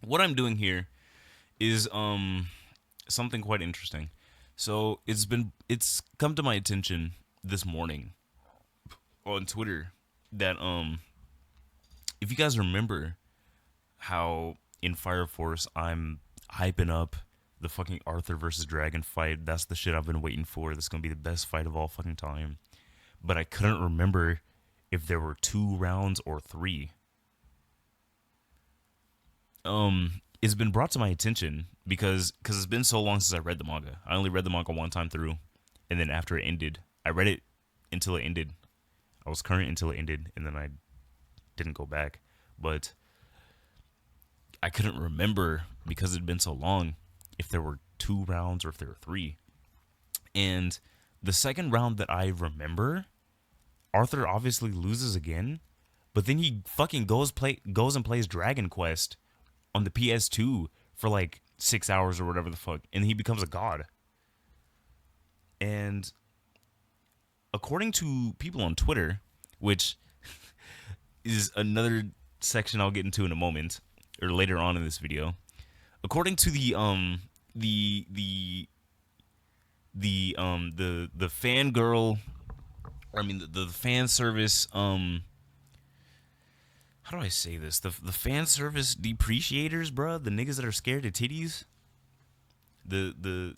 what I'm doing here is something quite interesting. So it's come to my attention this morning on Twitter that if you guys remember how in Fire Force I'm hyping up the fucking Arthur versus Dragon fight. That's the shit I've been waiting for. That's gonna be the best fight of all fucking time. But I couldn't remember if there were 2 rounds or 3. It's been brought to my attention because it's been so long since I read the manga. I only read the manga one time through, and then after it ended, I read it until it ended. I was current until it ended, and then I didn't go back. But I couldn't remember because it had been so long if there were 2 rounds or if there were 3. And the second round that I remember, Arthur obviously loses again, but then he fucking goes and plays Dragon Quest on the PS2 for like 6 hours or whatever the fuck, and he becomes a god. And according to people on Twitter, which is another section I'll get into in a moment or later on in this video, according to the fangirl, or I mean the fan service, how do I say this? The fan service depreciators, bruh, the niggas that are scared of titties, the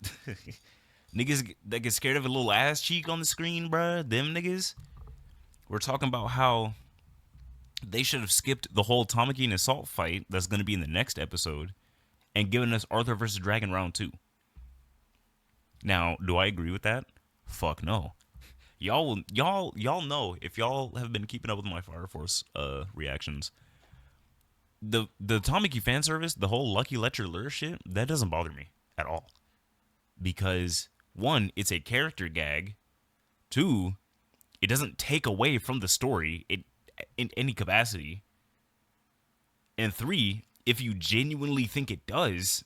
niggas that get scared of a little ass cheek on the screen, bruh, them niggas. We're talking about how they should have skipped the whole Tamaki and Assault fight that's going to be in the next episode and given us Arthur versus Dragon round 2. Now, do I agree with that? Fuck no. Y'all know, if y'all have been keeping up with my Fire Force reactions, the Tamaki fan service, the whole Lucky Lecture Lure shit, that doesn't bother me at all. Because one, it's a character gag. Two, it doesn't take away from the story in any capacity. And three, if you genuinely think it does,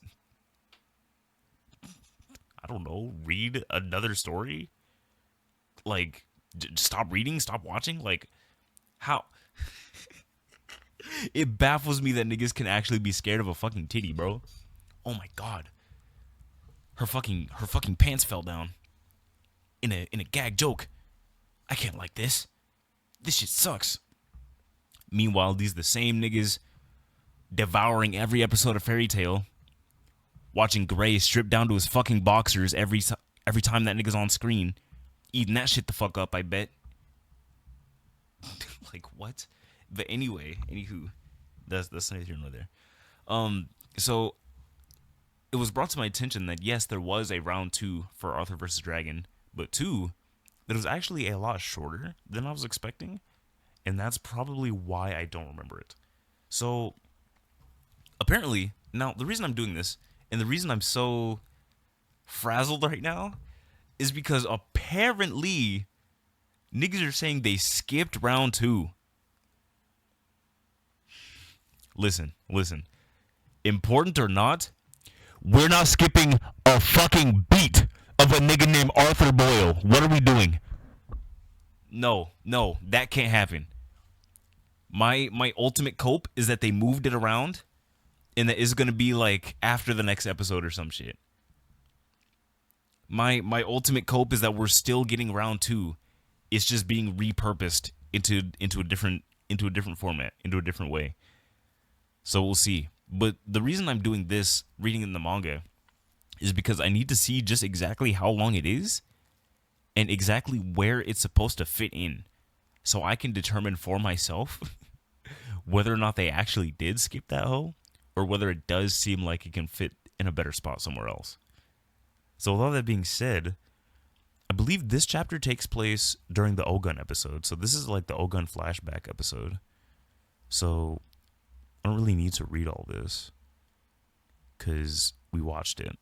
I don't know, read another story. Like, stop reading, stop watching. Like, how? It baffles me that niggas can actually be scared of a fucking titty, bro. Oh my god, her fucking pants fell down in a gag joke. I can't like this. This shit sucks. Meanwhile, these the same niggas devouring every episode of Fairy Tail, watching Gray strip down to his fucking boxers every time that nigga's on screen, eating that shit the fuck up, I bet. Like, what? But anyway, anywho, that's neither here nor there. So it was brought to my attention that yes, there was a round 2 for Arthur versus Dragon, but 2, that was actually a lot shorter than I was expecting, and that's probably why I don't remember it. So apparently, now the reason I'm doing this and the reason I'm so frazzled right now is because apparently niggas are saying they skipped round 2. Listen. Important or not, we're not skipping a fucking beat of a nigga named Arthur Boyle. What are we doing? No, that can't happen. My ultimate cope is that they moved it around and that it's gonna be like after the next episode or some shit. My ultimate cope is that we're still getting round 2. It's just being repurposed into a different format, into a different way. So we'll see. But the reason I'm doing this, reading in the manga, is because I need to see just exactly how long it is and exactly where it's supposed to fit in, so I can determine for myself whether or not they actually did skip that hoe, or whether it does seem like it can fit in a better spot somewhere else. So with all that being said, I believe this chapter takes place during the Ogun episode. So this is like the Ogun flashback episode. So I don't really need to read all this because we watched it.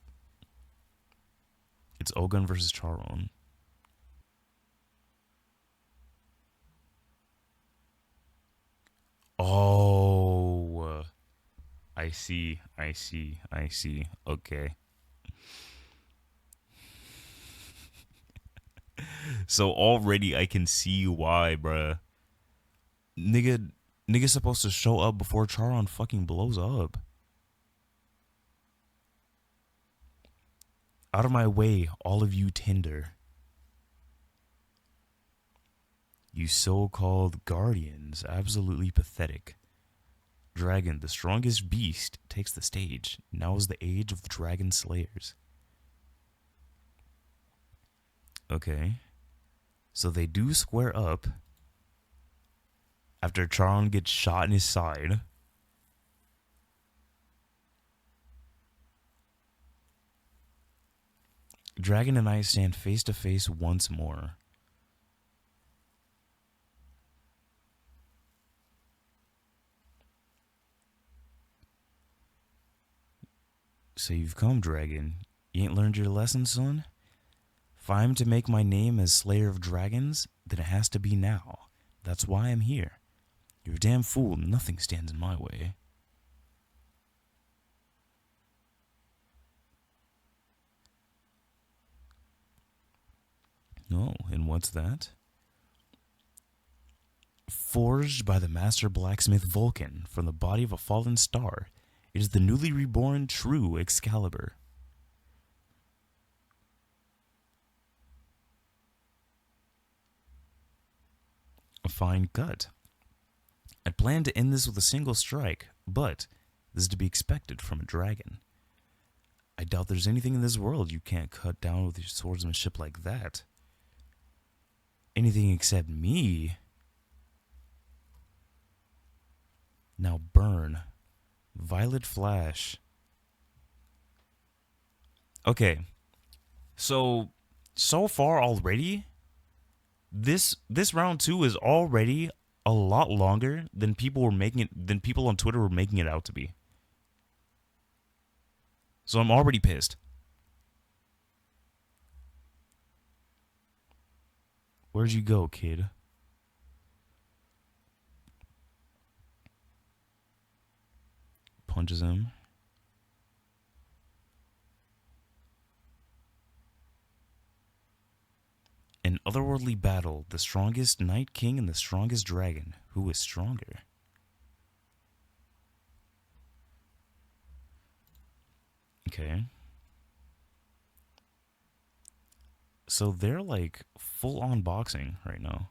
It's Ogun versus Charon. Oh, I see. Okay. So already I can see why, bruh. Nigga's supposed to show up before Charon fucking blows up. Out of my way, all of you Tinder. You so-called guardians, absolutely pathetic. Dragon, the strongest beast, takes the stage. Now is the age of the dragon slayers. Okay. So they do square up after Charon gets shot in his side. Dragon and I stand face to face once more. So you've come, Dragon. You ain't learned your lesson, son? If I'm to make my name as Slayer of Dragons, then it has to be now. That's why I'm here. You're a damn fool. Nothing stands in my way. Oh, and what's that? Forged by the master blacksmith Vulcan from the body of a fallen star, it is the newly reborn true Excalibur. A fine cut. I'd planned to end this with a single strike, but this is to be expected from a dragon. I doubt there's anything in this world you can't cut down with your swordsmanship like that. Anything except me. Now burn. Violet Flash. Okay. So far already, this round 2 is already a lot longer than people on Twitter were making it out to be. So I'm already pissed. Where'd you go, kid? Punches him. An otherworldly battle, the strongest Night King and the strongest dragon. Who is stronger? Okay. So they're like full on boxing right now.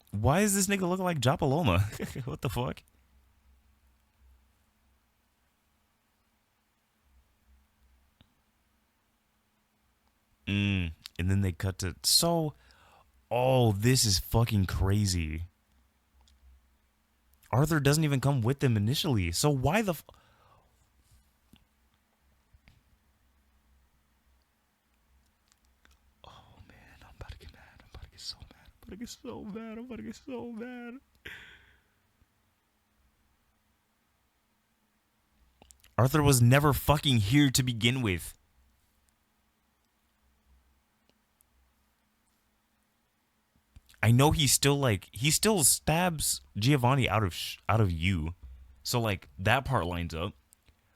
Why does this nigga look like Japaloma? What the fuck? And then they cut to... So... Oh, this is fucking crazy. Arthur doesn't even come with them initially. So why the... Oh, man. I'm about to get mad. I'm about to get so mad. I'm about to get so mad. I'm about to get so mad. Arthur was never fucking here to begin with. I know he still stabs Giovanni out of you. So like that part lines up.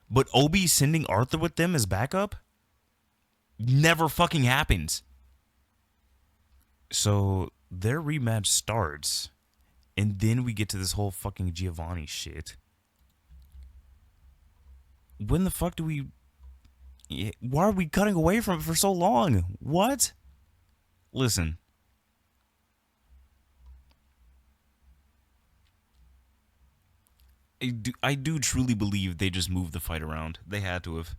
But Obi sending Arthur with them as backup never fucking happens. So their rematch starts, and then we get to this whole fucking Giovanni shit. When the fuck do we... Why are we cutting away from it for so long? What? Listen. I do truly believe they just moved the fight around. They had to have.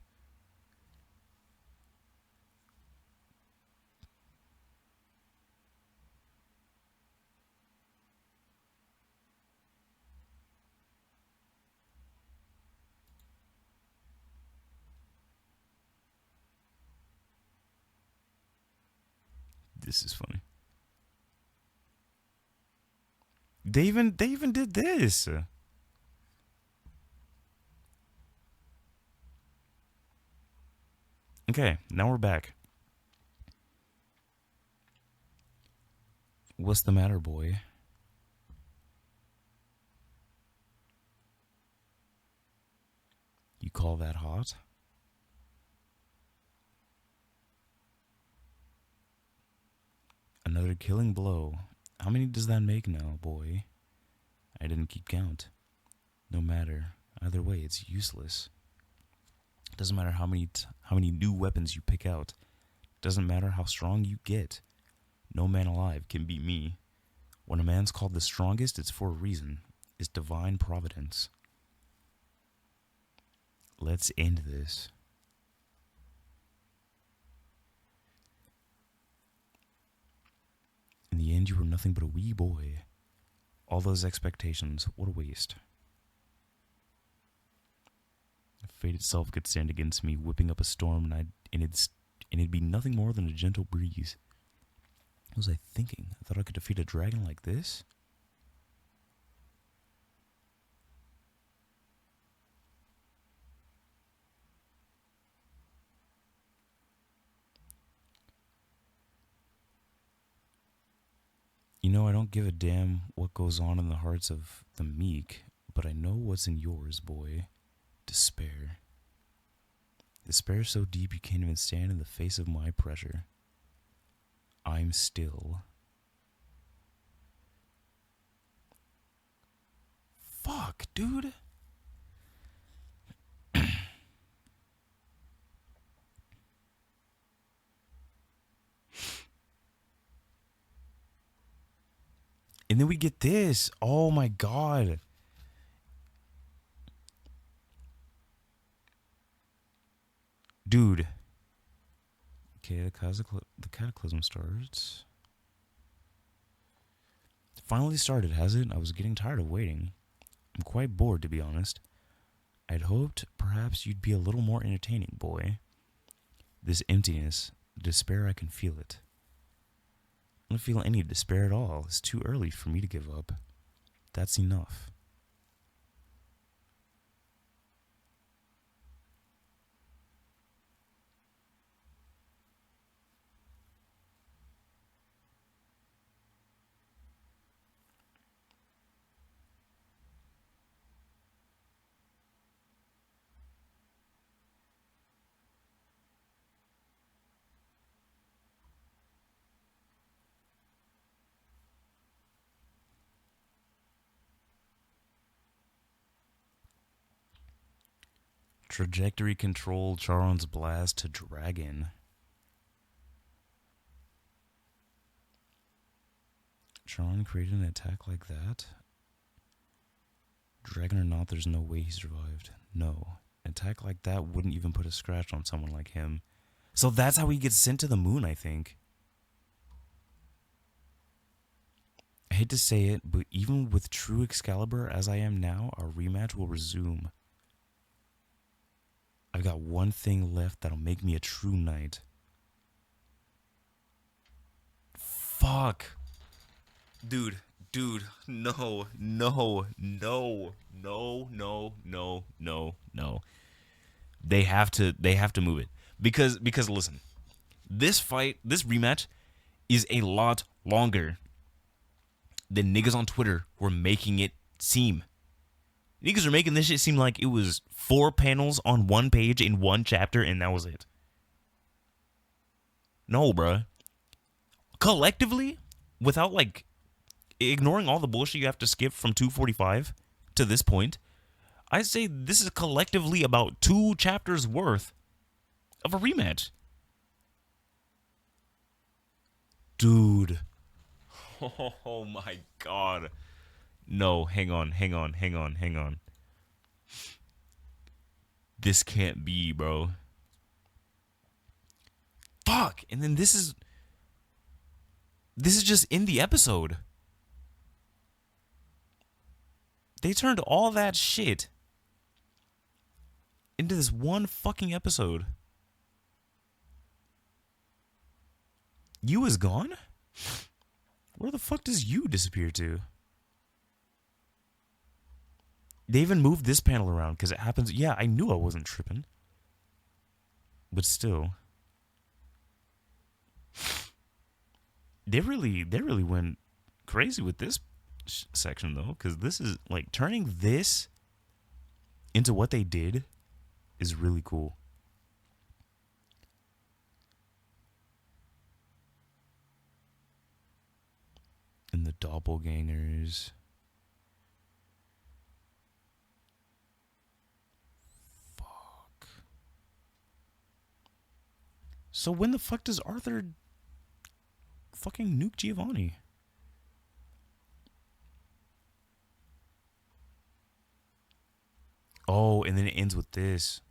This is funny. They even did this. Okay, now we're back. What's the matter, boy? You call that hot? Another killing blow. How many does that make now, boy? I didn't keep count. No matter. Either way, it's useless. Doesn't matter how many new weapons you pick out. Doesn't matter how strong you get. No man alive can beat me. When a man's called the strongest, it's for a reason. It's divine providence. Let's end this. In the end, you were nothing but a wee boy. All those expectations, what a waste. Fate itself could stand against me, whipping up a storm, and it'd be nothing more than a gentle breeze. What was I thinking? I thought I could defeat a dragon like this? You know, I don't give a damn what goes on in the hearts of the meek, but I know what's in yours, boy. Despair. Despair so deep you can't even stand in the face of my pressure. I'm still. Fuck, dude. And then we get this. Oh my god. Dude. Okay, the cataclysm starts. Finally started, has it? I was getting tired of waiting. I'm quite bored, to be honest. I'd hoped perhaps you'd be a little more entertaining, boy. This emptiness, despair, I can feel it. I don't feel any despair at all. It's too early for me to give up. That's enough. Trajectory control, Charon's blast to dragon. Charon created an attack like that? Dragon or not, there's no way he survived. No. An attack like that wouldn't even put a scratch on someone like him. So that's how he gets sent to the moon, I think. I hate to say it, but even with true Excalibur as I am now, our rematch will resume. I've got one thing left that'll make me a true knight. Fuck. Dude, no. They have to move it. Because listen, this rematch is a lot longer than niggas on Twitter were making it seem. Niggas are making this shit seem like it was 4 panels on one page in one chapter and that was it. No, bruh. Collectively, without like ignoring all the bullshit you have to skip from 245 to this point, I'd say this is collectively about 2 chapters worth of a rematch. Dude. Oh my god. No, hang on. This can't be, bro. Fuck. And then this is just in the episode. They turned all that shit into this one fucking episode. You is gone? Where the fuck does you disappear to? They even moved this panel around because it happens. Yeah, I knew I wasn't tripping. But still. They really went crazy with this section though, because this is like turning this into what they did is really cool. And the doppelgangers. Fuck. So when the fuck does Arthur fucking nuke Giovanni? Oh, and then it ends with this.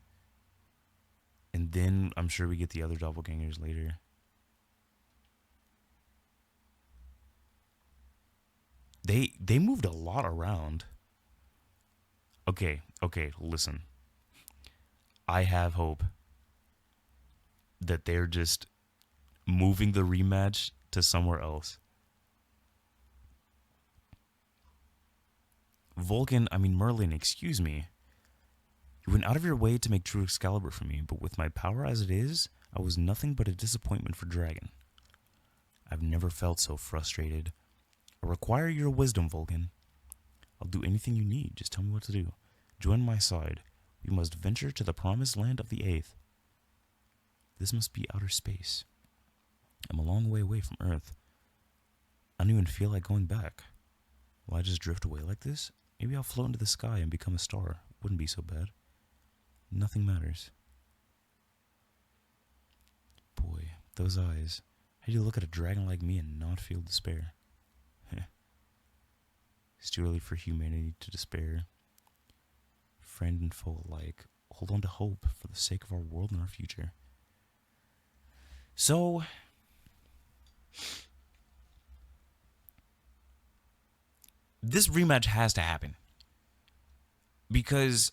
And then I'm sure we get the other doppelgangers later. They moved a lot around. Okay, listen. I have hope that they're just moving the rematch to somewhere else. Merlin, excuse me. You went out of your way to make true Excalibur for me, but with my power as it is, I was nothing but a disappointment for Dragon. I've never felt so frustrated. I require your wisdom, Vulcan. I'll do anything you need, just tell me what to do. Join my side. We must venture to the promised land of the Eighth. This must be outer space. I'm a long way away from Earth. I don't even feel like going back. Will I just drift away like this? Maybe I'll float into the sky and become a star. Wouldn't be so bad. Nothing matters. Boy, those eyes. How do you look at a dragon like me and not feel despair? It's too early for humanity to despair. Friend and foe alike, hold on to hope for the sake of our world and our future. So, this rematch has to happen. Because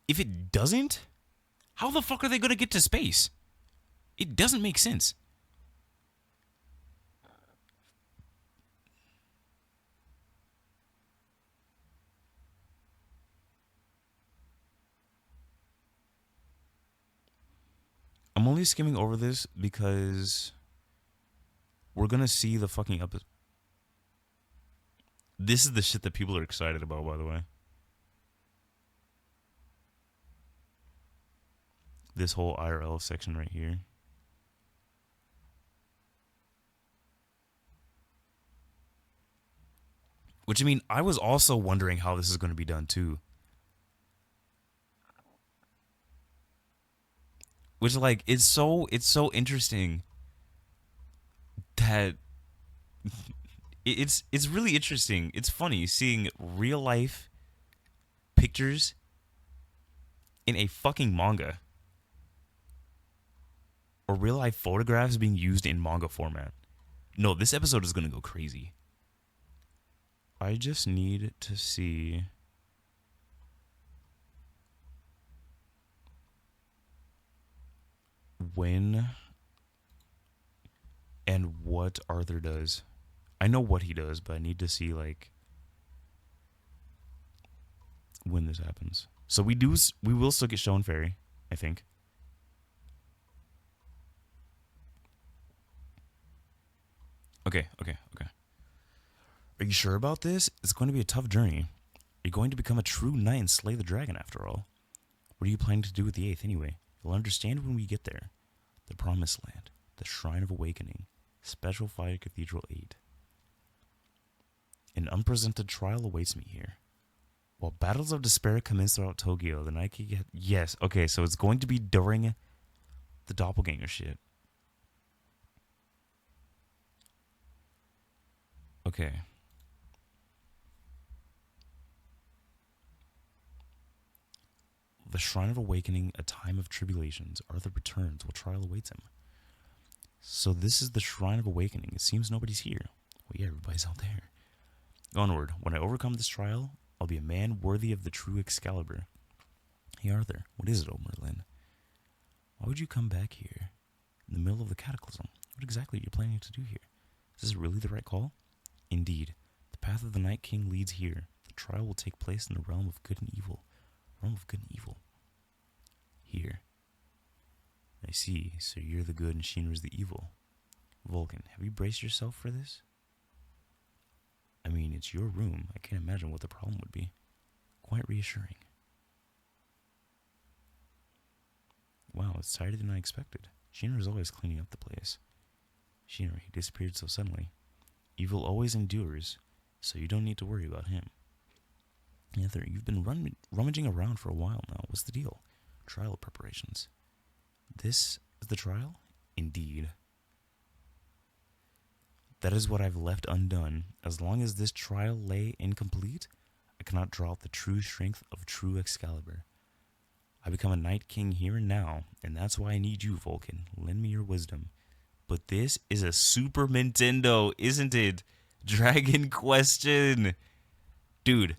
if it doesn't, how the fuck are they going to get to space? It doesn't make sense. I'm only skimming over this because we're going to see the fucking episode. This is the shit that people are excited about, by the way. This whole IRL section right here. Which, I was also wondering how this is going to be done, too. Which, it's so interesting that it's really interesting. It's funny seeing real life pictures in a fucking manga. Or real life photographs being used in manga format. No, this episode is going to go crazy. I just need to see when and what Arthur does. I know what he does, but I need to see when this happens. So we will still get Show and Fairy, I think. Okay. Are you sure about this? It's going to be a tough journey. You're going to become a true knight and slay the dragon after all. What are you planning to do with the Eighth anyway? You'll understand when we get there. The Promised Land, the Shrine of Awakening, Special Fire Cathedral 8. An unprecedented trial awaits me here. While battles of despair commence throughout Tokyo, the Nike get... Yes, okay, so it's going to be during the doppelganger shit. Okay. The Shrine of Awakening, a time of tribulations. Arthur returns while trial awaits him. So this is the Shrine of Awakening. It seems nobody's here. Well, yeah, everybody's out there. Onward. When I overcome this trial, I'll be a man worthy of the true Excalibur. Hey, Arthur, what is it, O Merlin? Why would you come back here in the middle of the cataclysm? What exactly are you planning to do here? Is this really the right call? Indeed. The path of the Night King leads here. The trial will take place in the realm of good and evil. Realm of good and evil. Here. I see. So you're the good and Shinra's the evil. Vulcan, have you braced yourself for this? It's your room. I can't imagine what the problem would be. Quite reassuring. Wow, it's tighter than I expected. Shinra's always cleaning up the place. Shinra, he disappeared so suddenly. Evil always endures, so you don't need to worry about him. Arthur, you've been rummaging around for a while now. What's the deal? Trial preparations. This is the trial? Indeed. That is what I've left undone. As long as this trial lay incomplete, I cannot draw out the true strength of true Excalibur. I become a Night King here and now, and that's why I need you, Vulcan. Lend me your wisdom. But this is a Super Nintendo, isn't it? Dragon Question. Dude.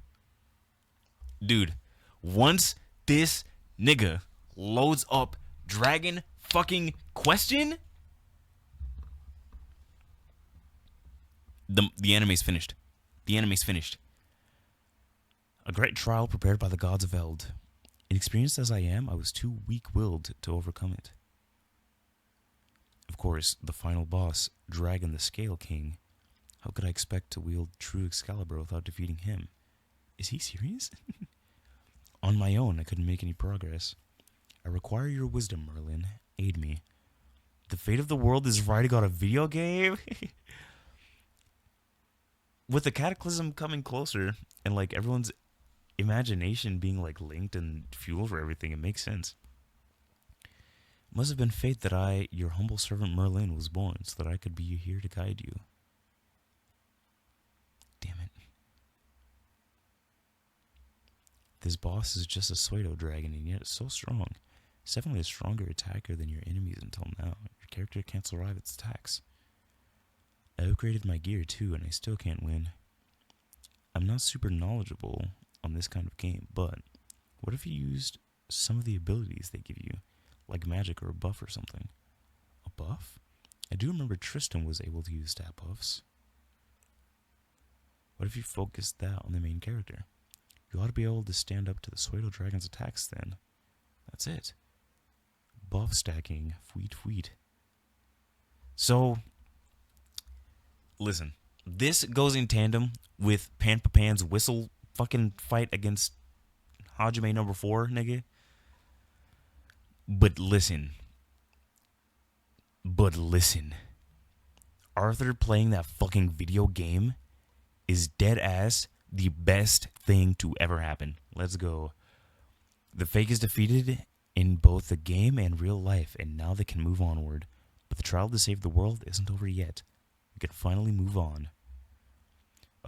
Once this nigga loads up Dragon fucking Question, the anime's finished. The anime's finished. A great trial prepared by the gods of Eld. Inexperienced as I am, I was too weak-willed to overcome it. Of course, the final boss, Dragon the Scale King. How could I expect to wield true Excalibur without defeating him? Is he serious? On my own, I couldn't make any progress. I require your wisdom, Merlin. Aid me. The fate of the world is writing on a video game? With the cataclysm coming closer, and like everyone's imagination being like linked and fuel for everything, it makes sense. It must have been fate that I, your humble servant Merlin, was born, so that I could be here to guide you. Damn it. This boss is just a pseudo dragon, and yet it's so strong. It's definitely a stronger attacker than your enemies until now. Your character can't survive its attacks. I upgraded my gear too, and I still can't win. I'm not super knowledgeable on this kind of game, but what if you used some of the abilities they give you, like magic or a buff or something? A buff? I do remember Tristan was able to use stat buffs. What if you focused that on the main character? You ought to be able to stand up to the pseudo dragon's attacks then. That's it. Buff stacking, fweet. So, listen, this goes in tandem with Pan's whistle fucking fight against Hajime number 4, nigga. But listen. Arthur playing that fucking video game is dead ass the best thing to ever happen. Let's go. The fake is defeated in both the game and real life, and now they can move onward. But the trial to save the world isn't over yet. We can finally move on.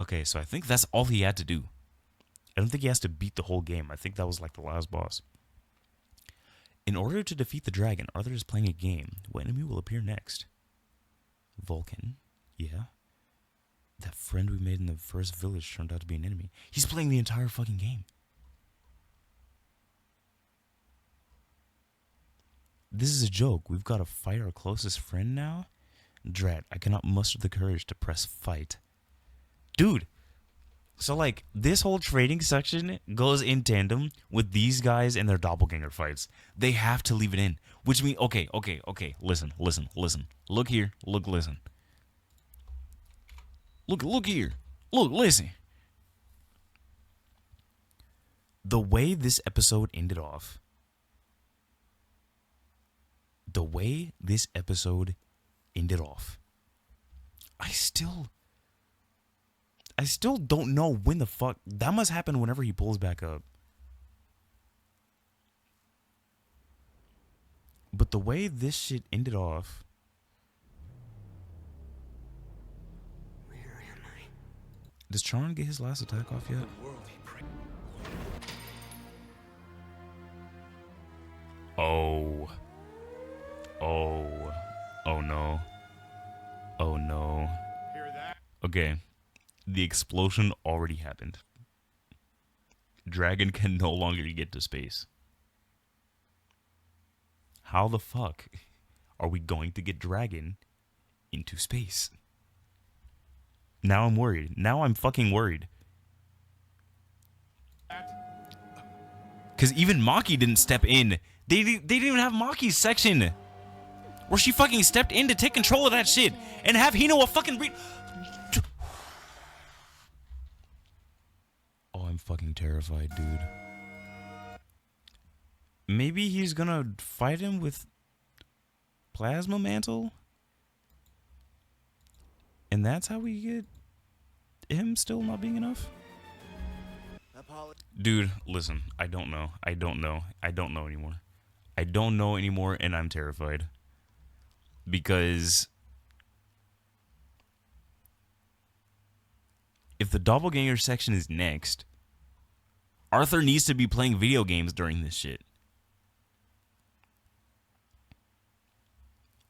Okay, so I think that's all he had to do. I don't think he has to beat the whole game. I think that was like the last boss. In order to defeat the dragon, Arthur is playing a game. What enemy will appear next? Vulcan. Yeah. That friend we made in the first village turned out to be an enemy. He's playing the entire fucking game. This is a joke. We've got to fight our closest friend now? Drat, I cannot muster the courage to press fight. Dude, so like this whole trading section goes in tandem with these guys and their doppelganger fights. They have to leave it in, which means okay. Listen. Look here. Listen. Look here. Listen. The way this episode ended off. I still don't know when the fuck that must happen whenever he pulls back up. But the way this shit ended off. Where am I? Does Charon get his last attack off yet? Oh no. Okay. The explosion already happened. Dragon can no longer get to space. How the fuck are we going to get Dragon into space? Now I'm worried. Now I'm fucking worried. Because even Maki didn't step in. They didn't even have Maki's section where she fucking stepped in to take control of that shit and have Hino a fucking Oh, I'm fucking terrified, dude. Maybe he's gonna fight him with Plasma Mantle? And that's how we get him still not being enough? Dude, listen, I don't know anymore. I don't know anymore, and I'm terrified. Because if the doppelganger section is next, Arthur needs to be playing video games during this shit.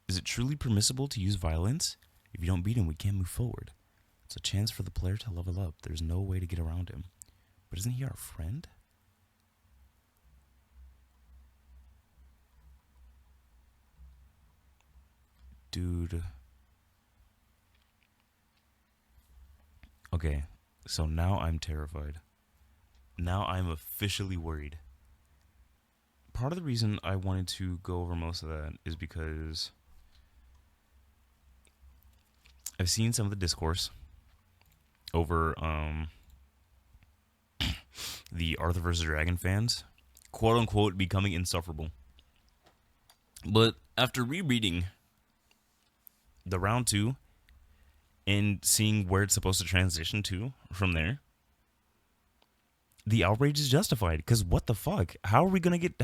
Is it truly permissible to use violence? If you don't beat him, we can't move forward. It's a chance for the player to level up. There's no way to get around him. But isn't he our friend? Dude. Okay, so now I'm terrified. Now I'm officially worried. Part of the reason I wanted to go over most of that is because I've seen some of the discourse over the Arthur vs. Dragon fans, quote unquote, becoming insufferable. But after rereading the round 2 and seeing where it's supposed to transition to from there, the outrage is justified. Because what the fuck? How are we gonna get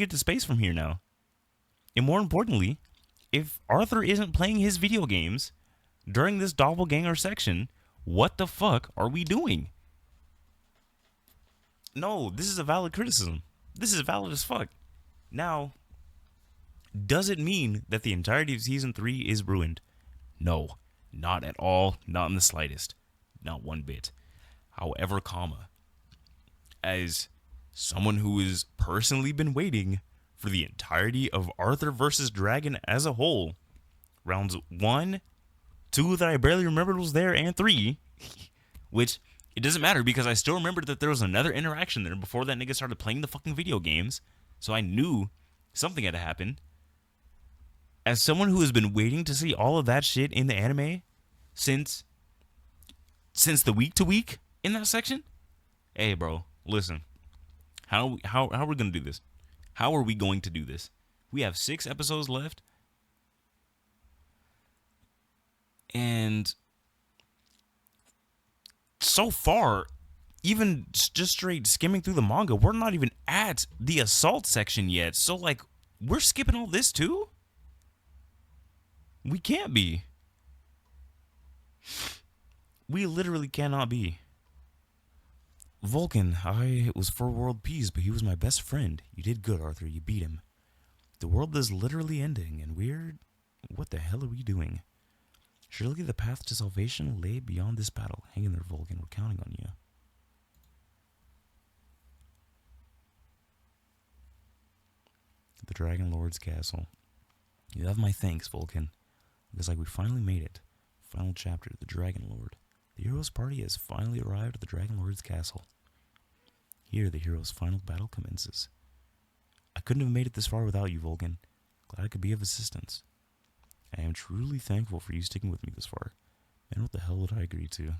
to space from here now? And more importantly, if Arthur isn't playing his video games during this doppelganger section, what the fuck are we doing? No, this is a valid criticism. This is valid as fuck. Now, does it mean that the entirety of season 3 is ruined? No, not at all. Not in the slightest. Not one bit. However, as someone who has personally been waiting for the entirety of Arthur vs. Dragon as a whole, rounds 1, 2 that I barely remembered was there, and 3, which it doesn't matter because I still remembered that there was another interaction there before that nigga started playing the fucking video games, so I knew something had to happen. As someone who has been waiting to see all of that shit in the anime since the week to week in that section, hey bro, listen, how are we gonna do this? How are we going to do this? We have 6 episodes left, and so far, even just straight skimming through the manga, we're not even at the assault section yet. So like, we're skipping all this too? We can't be. We literally cannot be. Vulcan, I was for world peace, but he was my best friend. You did good, Arthur. You beat him. The world is literally ending, and what the hell are we doing? Surely the path to salvation lay beyond this battle. Hang in there, Vulcan. We're counting on you. The Dragon Lord's castle. You have my thanks, Vulcan. Looks like we finally made it. Final chapter, the Dragon Lord. The hero's party has finally arrived at the Dragon Lord's castle. Here, the hero's final battle commences. I couldn't have made it this far without you, Vulcan. Glad I could be of assistance. I am truly thankful for you sticking with me this far. Man, what the hell would I agree to?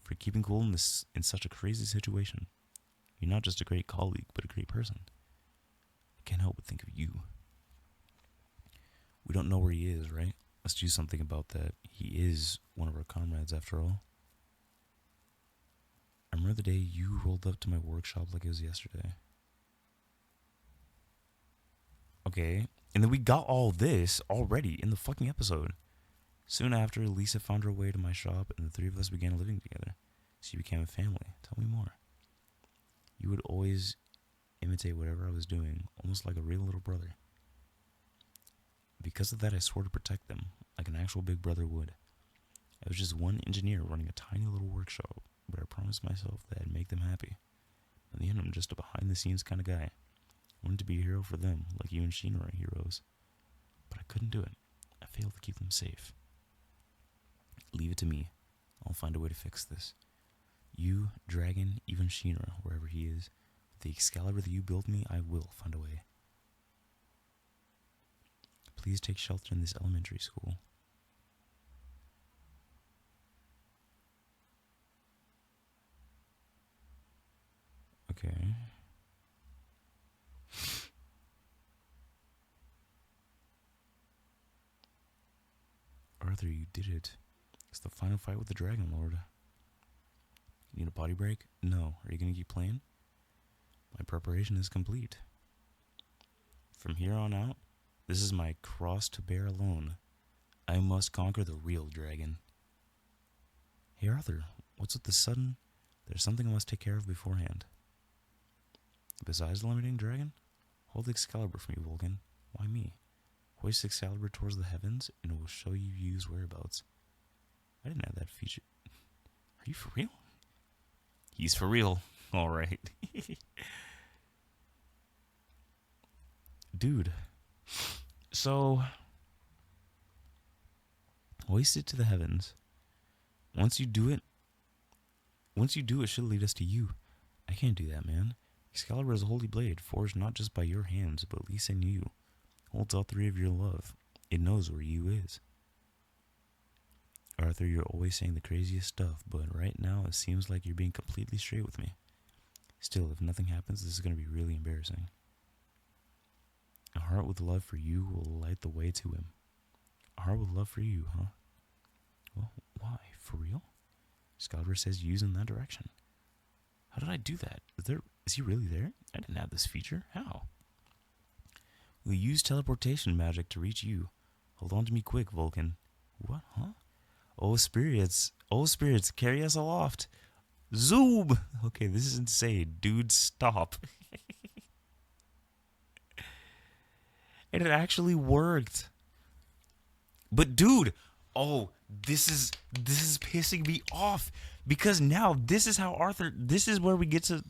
For keeping cool in such a crazy situation. You're not just a great colleague, but a great person. I can't help but think of you. We don't know where he is, right? Let's do something about that. He is one of our comrades, after all. I remember the day you rolled up to my workshop like it was yesterday. Okay, and then we got all this already in the fucking episode. Soon after, Lisa found her way to my shop, and the 3 of us began living together. She became a family. Tell me more. You would always imitate whatever I was doing, almost like a real little brother. Because of that, I swore to protect them, like an actual big brother would. I was just one engineer running a tiny little workshop, but I promised myself that I'd make them happy. In the end, I'm just a behind-the-scenes kind of guy. I wanted to be a hero for them, like you and Sheena are heroes. But I couldn't do it. I failed to keep them safe. Leave it to me. I'll find a way to fix this. You, Dragon, even Sheena, wherever he is, with the Excalibur that you built me, I will find a way. Please take shelter in this elementary school. Okay. Arthur, you did it. It's the final fight with the Dragon Lord. You need a potty break? No. Are you going to keep playing? My preparation is complete. From here on out, this is my cross to bear alone. I must conquer the real dragon. Hey Arthur, what's with the sudden? There's something I must take care of beforehand. Besides the limiting dragon? Hold the Excalibur for me, Vulcan. Why me? Hoist the Excalibur towards the heavens, and it will show you Yu's whereabouts. I didn't have that feature. Are you for real? He's for real. Alright. Dude. So, hoist it to the heavens. Once you do it, it should lead us to you. I can't do that, man. Excalibur is a holy blade, forged not just by your hands, but at least in you. Holds all three of your love. It knows where you is. Arthur, you're always saying the craziest stuff, but right now it seems like you're being completely straight with me. Still, if nothing happens, this is going to be really embarrassing. A heart with love for you will light the way to him. A heart with love for you, huh? Well, why? For real? Excalibur says use in that direction. How did I do that? Is he really there? I didn't have this feature. How? We'll use teleportation magic to reach you. Hold on to me quick, Vulcan. What, huh? Oh, spirits, carry us aloft. Zoom! Okay, this is insane. Dude, stop. And it actually worked. But dude, oh, this is pissing me off. Because now this is how Arthur, this is where we get to...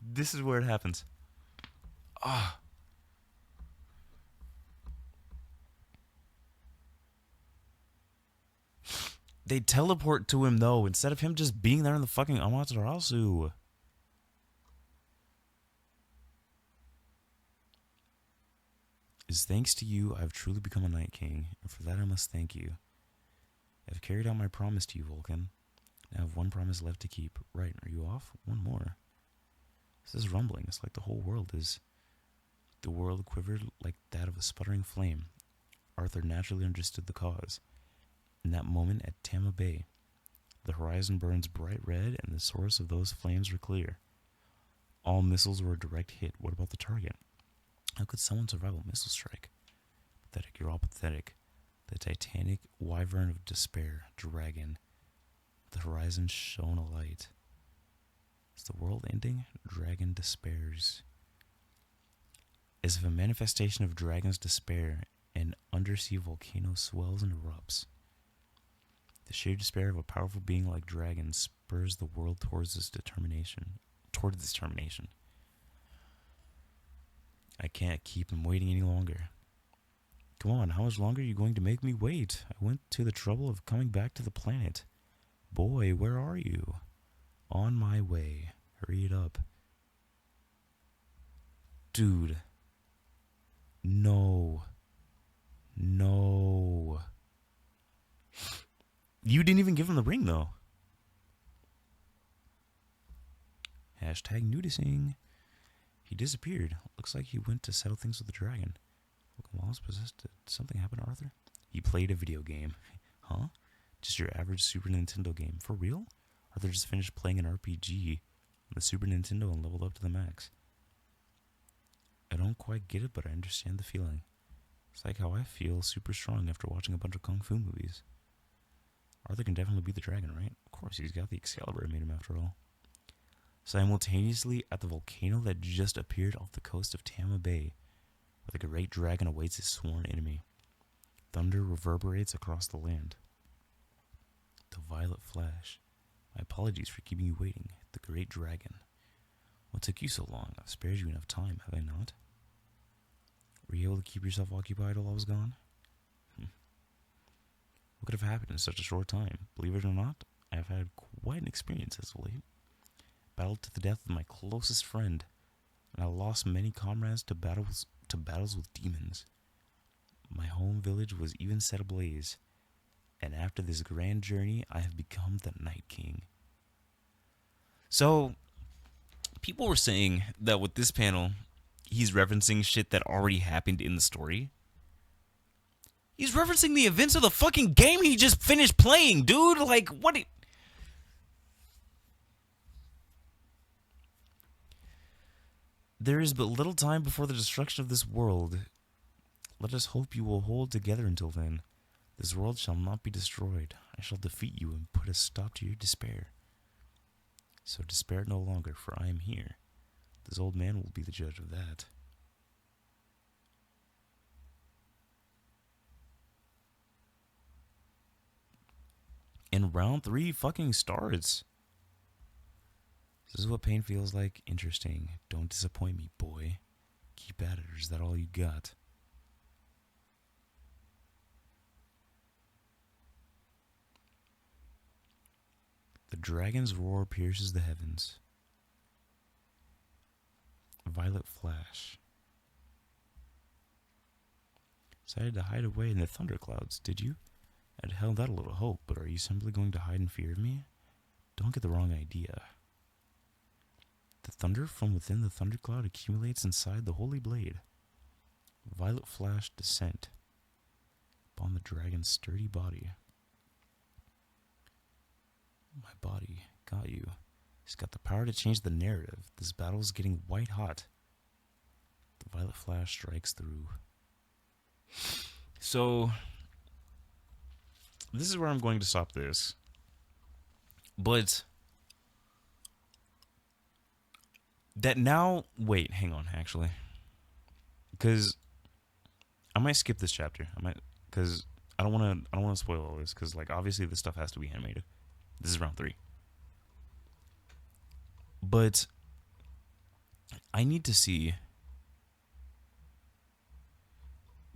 This is where it happens. Ah. They teleport to him, though, instead of him just being there in the fucking Amaterasu. It's thanks to you I've truly become a Night King, and for that I must thank you. I've carried out my promise to you, Vulcan. I have one promise left to keep. Right, are you off? One more. This is rumbling. It's like the whole world is... The world quivered like that of a sputtering flame. Arthur naturally understood the cause. In that moment at Tama Bay, the horizon burns bright red and the source of those flames were clear. All missiles were a direct hit. What about the target? How could someone survive a missile strike? Pathetic, you're all pathetic. The titanic wyvern of despair, dragon. The horizon shone a light. Is the world ending? Dragon despairs. As if a manifestation of dragon's despair, an undersea volcano swells and erupts. The sheer despair of a powerful being like dragon spurs the world towards this determination. I can't keep him waiting any longer. Come on, how much longer are you going to make me wait? I went to the trouble of coming back to the planet. Boy, where are you? On my way. Hurry it up. Dude. No. No. You didn't even give him the ring, though. Hashtag nudising. He disappeared. Looks like he went to settle things with the dragon. While I was possessed, did something happen to Arthur? He played a video game. Huh? Just your average Super Nintendo game. For real? Arthur just finished playing an RPG on the Super Nintendo and leveled up to the max. I don't quite get it, but I understand the feeling. It's like how I feel super strong after watching a bunch of Kung Fu movies. Arthur can definitely beat the dragon, right? Of course, he's got the Excalibur that made him after all. Simultaneously, at the volcano that just appeared off the coast of Tama Bay, where the great dragon awaits his sworn enemy, thunder reverberates across the land. The violet flash. My apologies for keeping you waiting. The great dragon. What took you so long? I've spared you enough time, have I not? Were you able to keep yourself occupied while I was gone? What could have happened in such a short time? Believe it or not, I have had quite an experience as of late. Battled to the death with my closest friend, and I lost many comrades to battles with demons. My home village was even set ablaze, and after this grand journey, I have become the Night King. So, people were saying that with this panel, he's referencing shit that already happened in the story. He's referencing the events of the fucking game he just finished playing, dude. Like, what? There is but little time before the destruction of this world. Let us hope you will hold together until then. This world shall not be destroyed. I shall defeat you and put a stop to your despair. So despair no longer, for I am here. This old man will be the judge of that. And round 3 fucking starts. This is what pain feels like. Interesting. Don't disappoint me, boy. Keep at it, or is that all you got? The dragon's roar pierces the heavens. Violet flash. Decided to hide away in the thunderclouds, did you? I'd held out a little hope, but are you simply going to hide in fear of me? Don't get the wrong idea. The thunder from within the thundercloud accumulates inside the holy blade. Violet flash descent upon the dragon's sturdy body. My body got you. He's got the power to change the narrative. This battle is getting white hot. The violet flash strikes through. So, this is where I'm going to stop this. But that now, wait, hang on, actually, because I might skip this chapter. Because I don't want to spoil all this. Because like obviously this stuff has to be animated. This is round 3. But I need to see.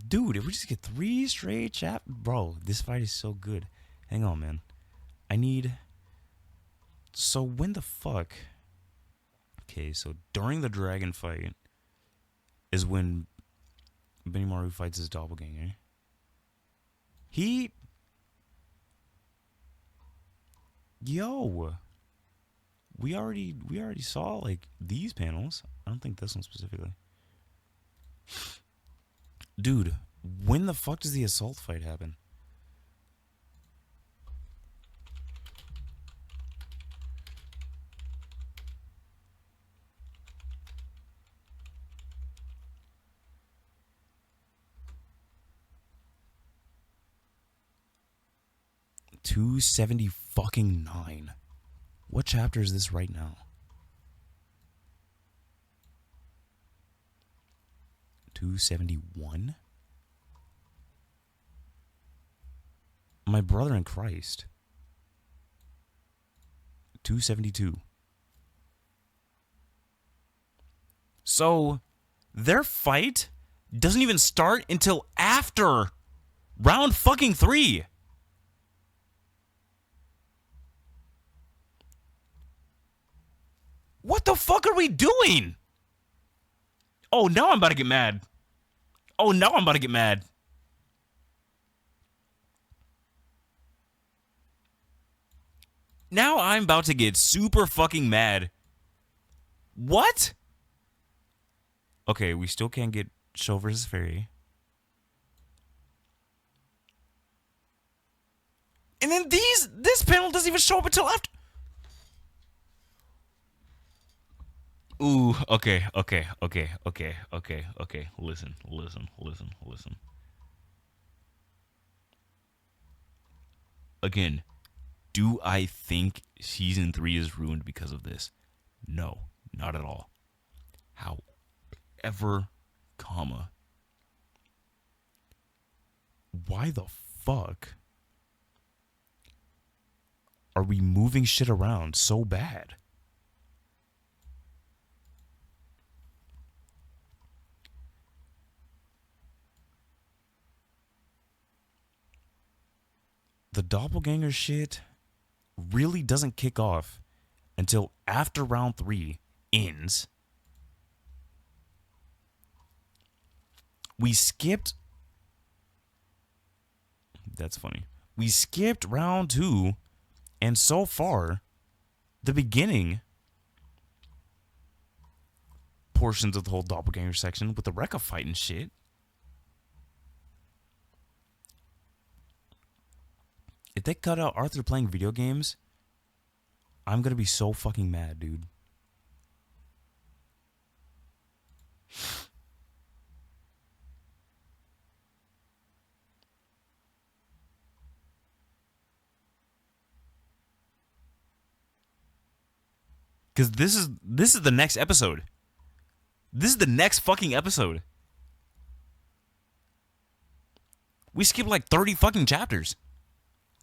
Dude, if we just get 3 straight bro, this fight is so good. Hang on, man. I need. So when the fuck? Okay, so during the dragon fight is when Benimaru fights his doppelganger. Yo, we already saw like these panels. I don't think this one specifically. Dude, when the fuck does the assault fight happen? $270 What chapter is this right now? 271. My brother in Christ. 272. So their fight doesn't even start until after round fucking 3. What the fuck are we doing? Oh, now I'm about to get mad. Oh, now I'm about to get mad. Now I'm about to get super fucking mad. What? Okay, we still can't get Show versus Fairy. And then this panel doesn't even show up until after. Ooh, okay. Listen. Again, do I think season 3 is ruined because of this? No, not at all. However, why the fuck are we moving shit around so bad? The doppelganger shit really doesn't kick off until after round 3 ends. We skipped. That's funny. We skipped round 2, and so far, the beginning portions of the whole doppelganger section with the Rekka fight and shit they cut out Arthur playing video games, I'm gonna be so fucking mad, dude. Because this is the next episode. This is the next fucking episode. We skipped like 30 fucking chapters.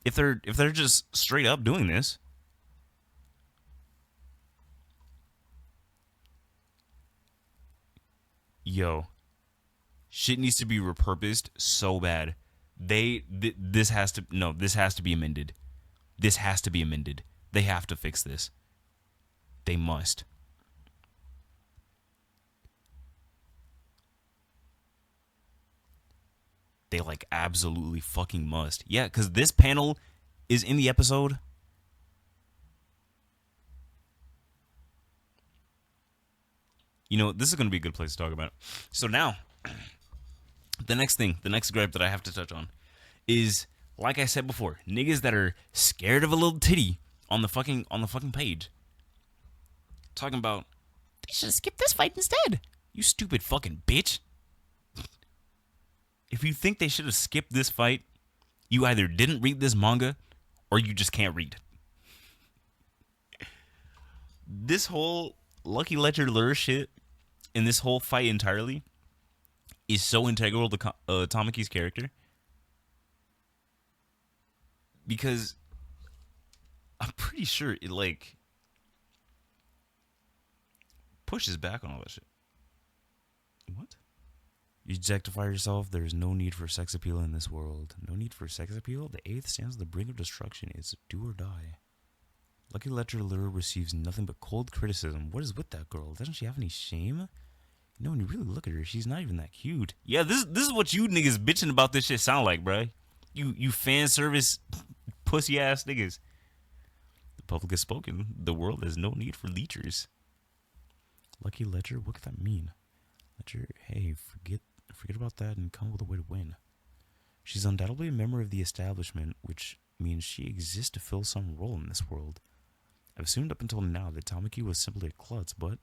If they're just straight up doing this. Yo. Shit needs to be repurposed so bad. This has to be amended. This has to be amended. They have to fix this. They must. They like absolutely fucking must. Yeah, because this panel is in the episode. You know, this is going to be a good place to talk about it. So now, the next gripe that I have to touch on is, like I said before, niggas that are scared of a little titty on the fucking page. Talking about, they should have skipped this fight instead. You stupid fucking bitch. If you think they should have skipped this fight, you either didn't read this manga or you just can't read. This whole Lucky Ledger lure shit and this whole fight entirely is so integral to Tamaki's character. Because I'm pretty sure it like pushes back on all that shit. What? You objectify yourself. There is no need for sex appeal in this world. No need for sex appeal? The eighth stands on the brink of destruction. It's do or die. Lucky Ledger Lure receives nothing but cold criticism. What is with that girl? Doesn't she have any shame? You know, when you really look at her, she's not even that cute. Yeah, this is what you niggas bitching about this shit sound like, bruh. You fan service pussy ass niggas. The public has spoken. The world has no need for leechers. Lucky Ledger? What could that mean? Ledger, hey, forget about that and come up with a way to win. She's undoubtedly a member of the establishment, which means she exists to fill some role in this world. I've assumed up until now that Tamaki was simply a klutz, but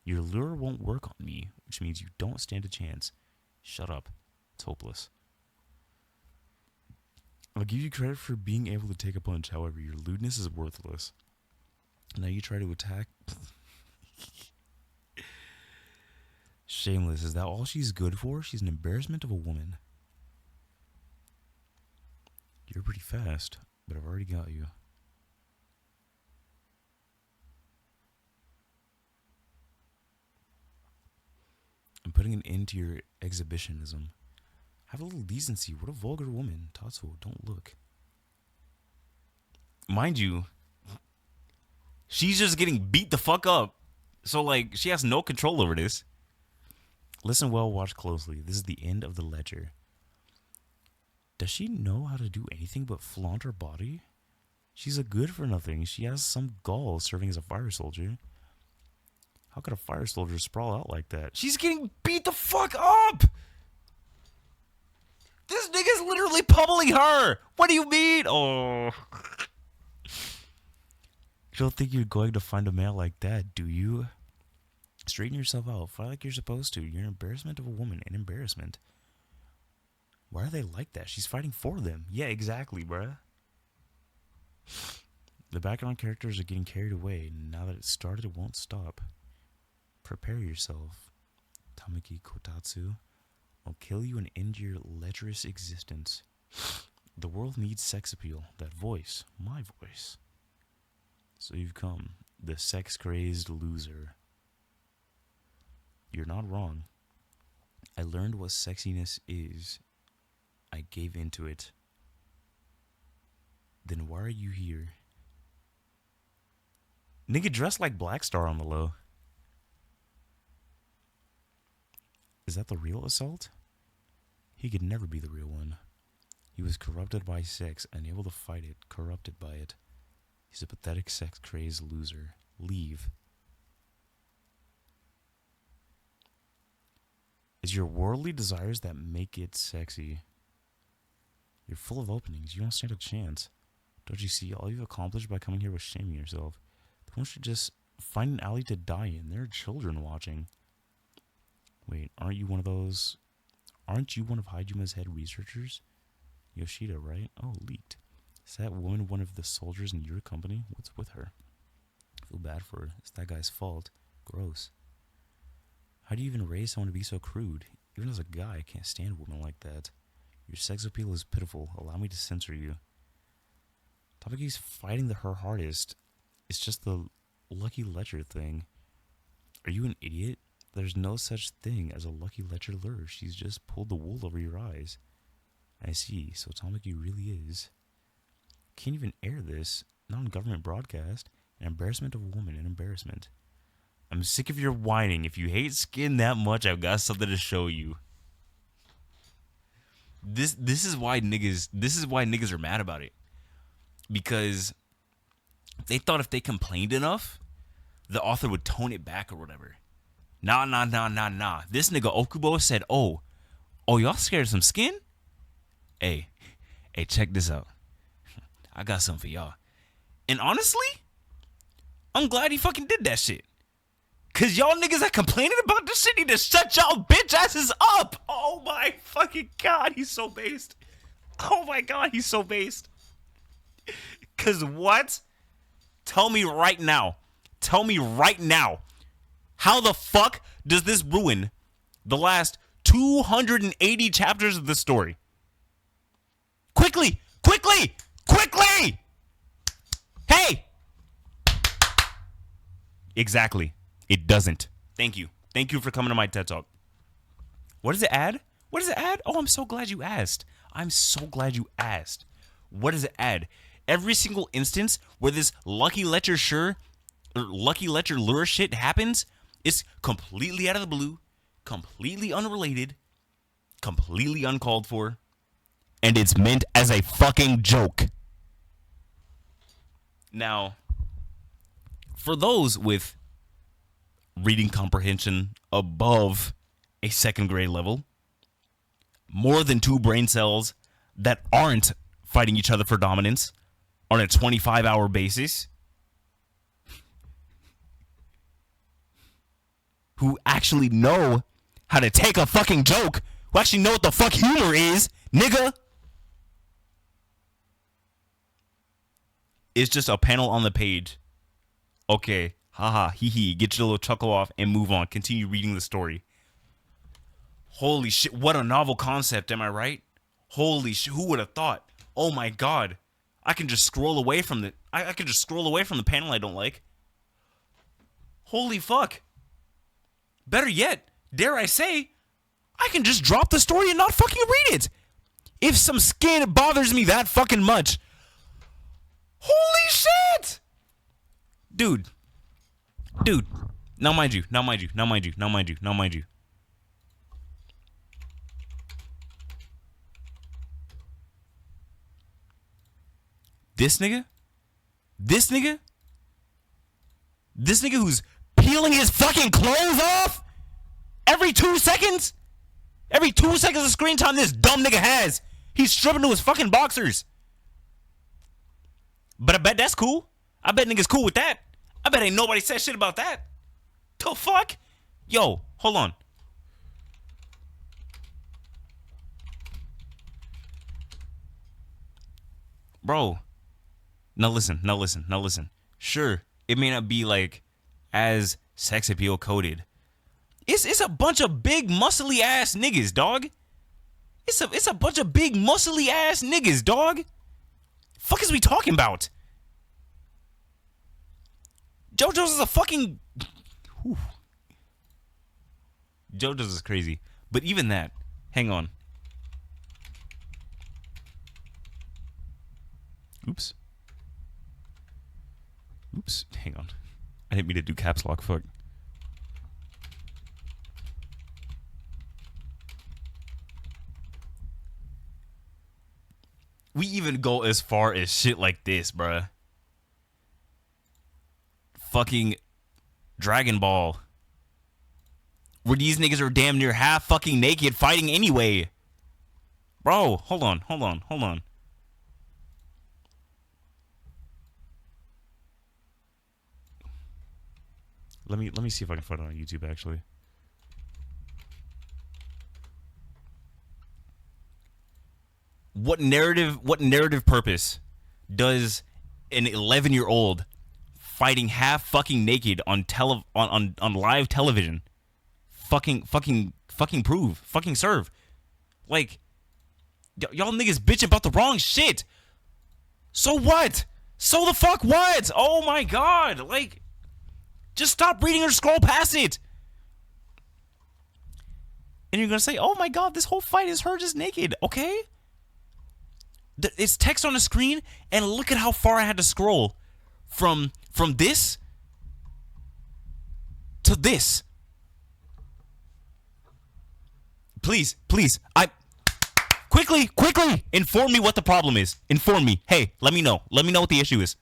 your lure won't work on me, which means you don't stand a chance. Shut up. It's hopeless. I'll give you credit for being able to take a punch, however, your lewdness is worthless. Now you try to attack... Shameless, is that all she's good for? She's an embarrassment of a woman. You're pretty fast, but I've already got you. I'm putting an end to your exhibitionism. Have a little decency. What a vulgar woman. Tatsuo, don't look. Mind you, she's just getting beat the fuck up. So, like, she has no control over this. Listen well, watch closely. This is the end of the ledger. Does she know how to do anything but flaunt her body? She's a good for nothing. She has some gall serving as a fire soldier. How could a fire soldier sprawl out like that? She's getting beat the fuck up! This nigga's literally pummeling her! What do you mean? Oh. You don't think you're going to find a man like that, do you? Straighten yourself out. Fight like you're supposed to. You're an embarrassment of a woman. An embarrassment. Why are they like that? She's fighting for them. Yeah, exactly, bruh. The background characters are getting carried away. Now that it started, it won't stop. Prepare yourself. Tamaki Kotatsu. I'll kill you and end your lecherous existence. The world needs sex appeal. That voice. My voice. So you've come. The sex-crazed loser. You're not wrong. I learned what sexiness is. I gave into it. Then why are you here? Nigga dressed like Black Star on the low. Is that the real Assault? He could never be the real one. He was corrupted by sex, unable to fight it, corrupted by it. He's a pathetic sex-crazed loser. Leave. It's your worldly desires that make it sexy. You're full of openings. You don't stand a chance. Don't you see all you've accomplished by coming here was shaming yourself? The one should just find an alley to die in. There are children watching. Wait, aren't you one of Hajuma's head researchers? Yoshida, right? Oh, leaked. Is that woman one of the soldiers in your company? What's with her? I feel bad for her. It's that guy's fault. Gross. How do you even raise someone to be so crude? Even as a guy, I can't stand women like that. Your sex appeal is pitiful. Allow me to censor you. Tamaki's fighting her hardest. It's just the lucky lecher thing. Are you an idiot? There's no such thing as a lucky lecher lure. She's just pulled the wool over your eyes. I see. So Tamaki really is. Can't even air this. Not on government broadcast. An embarrassment of a woman. An embarrassment. I'm sick of your whining. If you hate skin that much, I've got something to show you. This is why niggas are mad about it. Because they thought if they complained enough, the author would tone it back or whatever. Nah. This nigga Okubo said, oh, y'all scared of some skin? Hey, check this out. I got something for y'all. And honestly, I'm glad he fucking did that shit. Cause y'all niggas that complaining about this shit need to shut y'all bitch asses up. Oh my fucking God, he's so based. Oh my God, he's so based. Cause what? Tell me right now. How the fuck does this ruin the last 280 chapters of the story? Quickly! Hey! Exactly. It doesn't. Thank you for coming to my TED Talk. What does it add? Oh, I'm so glad you asked. What does it add? Every single instance where this lucky lecher lure shit happens, it's completely out of the blue, completely unrelated, completely uncalled for, and it's meant as a fucking joke. Now, for those with reading comprehension above a second grade level, more than 2 brain cells that aren't fighting each other for dominance on a 25-hour basis, who actually know how to take a fucking joke, who actually know what the fuck humor is, nigga. It's just a panel on the page. Okay, haha, hee hee, get your little chuckle off and move on. Continue reading the story. Holy shit, what a novel concept, am I right? Holy shit, who would have thought? Oh my God. I can just scroll away from the panel I don't like. Holy fuck. Better yet, dare I say, I can just drop the story and not fucking read it. If some skin bothers me that fucking much. Holy shit! Dude. Now mind you. This nigga who's peeling his fucking clothes off every 2 seconds? Every 2 seconds of screen time this dumb nigga has, he's stripping to his fucking boxers. But I bet that's cool. I bet niggas cool with that. I bet ain't nobody said shit about that. The fuck? Yo, hold on. Bro. Now listen. Sure, it may not be like as sex appeal coded. It's a bunch of big muscly ass niggas, dog. It's a bunch of big muscly ass niggas, dog. Fuck is we talking about? JoJo's is a fucking... Whew. JoJo's is crazy. But even that... Hang on. Oops. Hang on. I didn't mean to do caps lock. Fuck. We even go as far as shit like this, bruh. Fucking Dragon Ball. Where these niggas are damn near half fucking naked fighting anyway. Bro, hold on. Let me see if I can find it on YouTube actually. What narrative purpose does an 11-year-old fighting half fucking naked on live television fucking prove, fucking serve? Like, y'all niggas bitch about the wrong shit. So what? So the fuck what? Oh my god. Like, just stop reading or scroll past it. And you're gonna say, oh my god, this whole fight is her just naked. Okay? It's text on the screen, and look at how far I had to scroll from this to this. Please, quickly, inform me what the problem is. Inform me. Hey, let me know. Let me know what the issue is.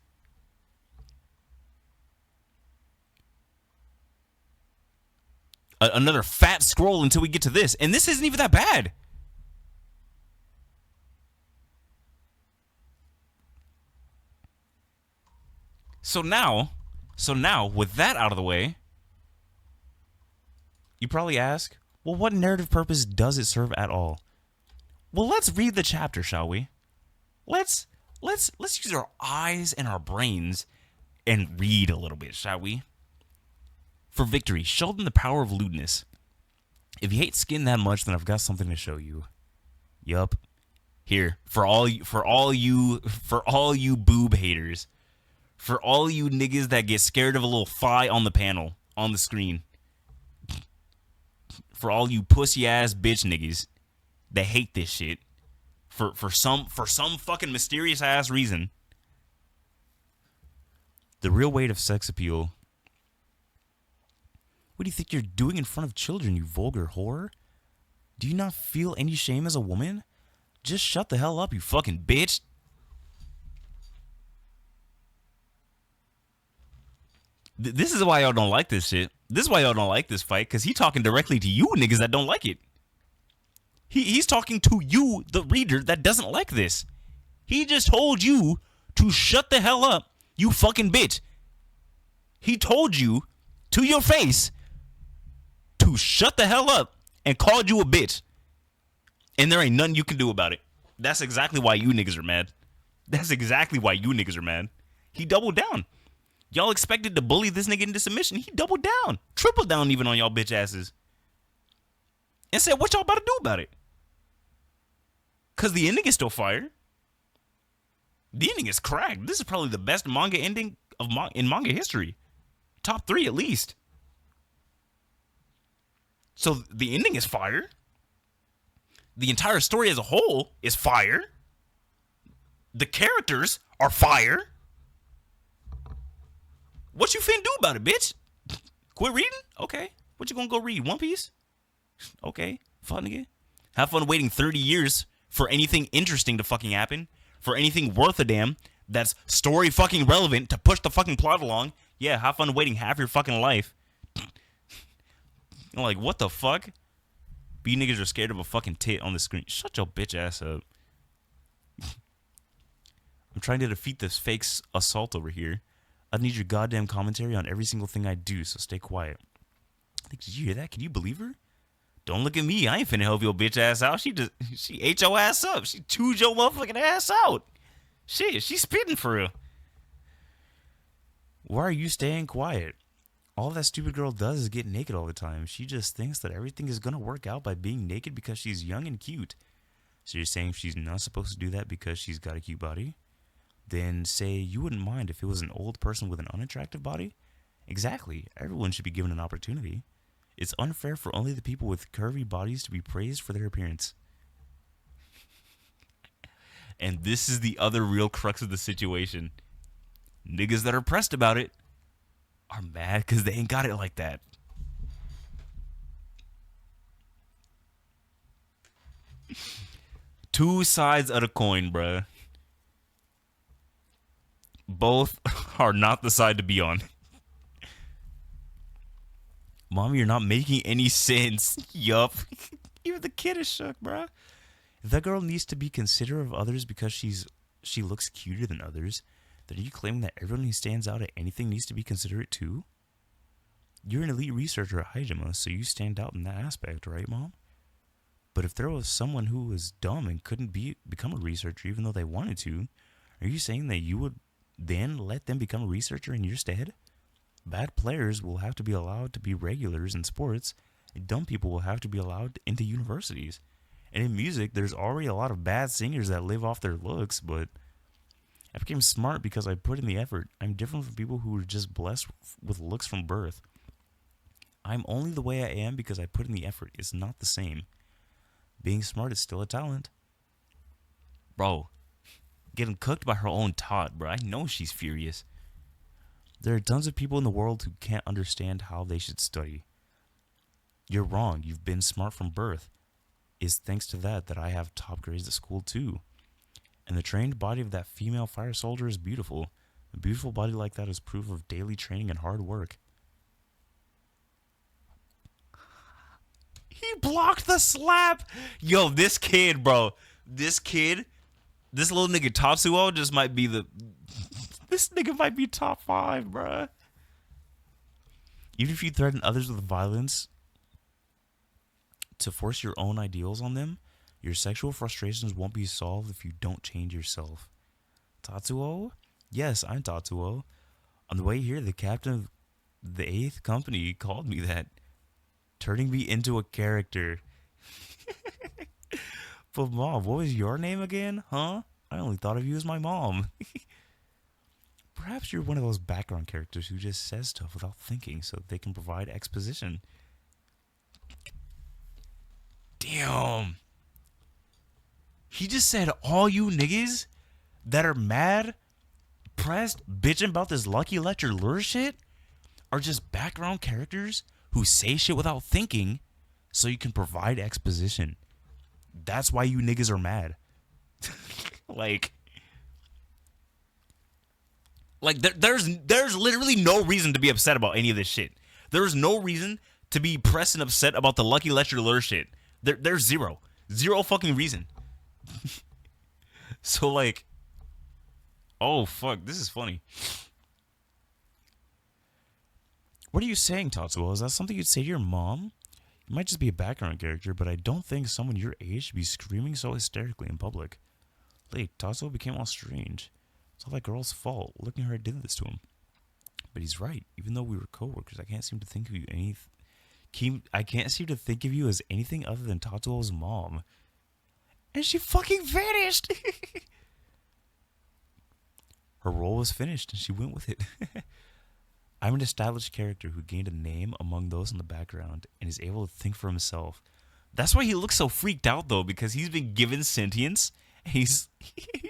Another fat scroll until we get to this, and this isn't even that bad. So now, with that out of the way, you probably ask, well, what narrative purpose does it serve at all? Well, let's read the chapter, shall we? Let's use our eyes and our brains and read a little bit, shall we? For victory, show them the power of lewdness. If you hate skin that much, then I've got something to show you. Yup. Here, for all you boob haters. For all you niggas that get scared of a little thigh on the panel, on the screen. For all you pussy ass bitch niggas that hate this shit. For some fucking mysterious ass reason. The real weight of sex appeal. What do you think you're doing in front of children, you vulgar whore? Do you not feel any shame as a woman? Just shut the hell up, you fucking bitch. This is why y'all don't like this shit. This is why y'all don't like this fight, because he's talking directly to you niggas that don't like it. He's talking to you, the reader, that doesn't like this. He just told you to shut the hell up, you fucking bitch. He told you to your face to shut the hell up and called you a bitch. And there ain't nothing you can do about it. That's exactly why you niggas are mad. That's exactly why you niggas are mad. He doubled down. Y'all expected to bully this nigga into submission. He doubled down. Tripled down even on y'all bitch asses. And said, what y'all about to do about it? Because the ending is still fire. The ending is cracked. This is probably the best manga ending in manga history. Top 3 at least. So the ending is fire. The entire story as a whole is fire. The characters are fire. What you finna do about it, bitch? Quit reading? Okay. What you gonna go read? One Piece? Okay. Fun nigga. Have fun waiting 30 years for anything interesting to fucking happen. For anything worth a damn that's story fucking relevant to push the fucking plot along. Yeah, have fun waiting half your fucking life. I'm like, what the fuck? But you niggas are scared of a fucking tit on the screen. Shut your bitch ass up. I'm trying to defeat this fake assault over here. I need your goddamn commentary on every single thing I do, so stay quiet. Did you hear that? Can you believe her? Don't look at me. I ain't finna help your bitch ass out. She ate your ass up. She chewed your motherfucking ass out. Shit, she's spitting for real. Why are you staying quiet? All that stupid girl does is get naked all the time. She just thinks that everything is gonna work out by being naked because she's young and cute. So you're saying she's not supposed to do that because she's got a cute body? Then say you wouldn't mind if it was an old person with an unattractive body? Exactly. Everyone should be given an opportunity. It's unfair for only the people with curvy bodies to be praised for their appearance. And this is the other real crux of the situation. Niggas that are pressed about it are mad because they ain't got it like that. Two sides of the coin, bruh. Both are not the side to be on. Mom, you're not making any sense. Yup. Even the kid is shook, bruh. If that girl needs to be considerate of others because she looks cuter than others, then are you claiming that everyone who stands out at anything needs to be considerate too? You're an elite researcher at Hijima, so you stand out in that aspect, right, Mom? But if there was someone who was dumb and couldn't become a researcher even though they wanted to, are you saying that you would then let them become a researcher in your stead? Bad players will have to be allowed to be regulars in sports, and dumb people will have to be allowed into universities. And in music, there's already a lot of bad singers that live off their looks, but I became smart because I put in the effort. I'm different from people who are just blessed with looks from birth. I'm only the way I am because I put in the effort. It's not the same. Being smart is still a talent. Bro, getting cooked by her own tot, bro. I know she's furious. There are tons of people in the world who can't understand how they should study. You're wrong. You've been smart from birth. It's thanks to that I have top grades at school too. And the trained body of that female fire soldier is beautiful. A beautiful body like that is proof of daily training and hard work. He blocked the slap. Yo, this kid, bro. This little nigga Tatsuo just might be this nigga might be top 5, bro. Even if you threaten others with violence to force your own ideals on them, your sexual frustrations won't be solved if you don't change yourself. Tatsuo? Yes, I'm Tatsuo. On the way here, the captain of the 8th Company called me that, turning me into a character. But Mom, what was your name again? Huh? I only thought of you as my mom. Perhaps you're one of those background characters who just says stuff without thinking so that they can provide exposition. Damn. He just said all you niggas that are mad, pressed, bitching about this Lucky Lecture lure shit are just background characters who say shit without thinking so you can provide exposition. That's why you niggas are mad. Like there's literally no reason to be upset about any of this shit. There's no reason to be pressed and upset about the Lucky Lecture lure shit. There's zero fucking reason. So like, oh fuck, this is funny. What are you saying, Tatsuo? Is that something you'd say to your mom? You might just be a background character, but I don't think someone your age should be screaming so hysterically in public. Late, Tatsuo became all strange. It's all that girl's fault. Looking at her, I did this to him. But he's right. Even though we were coworkers, I can't seem to think of you as anything other than Tatsuo's mom. And she fucking vanished. Her role was finished, and she went with it. I'm an established character who gained a name among those in the background and is able to think for himself. That's why he looks so freaked out though, because he's been given sentience. He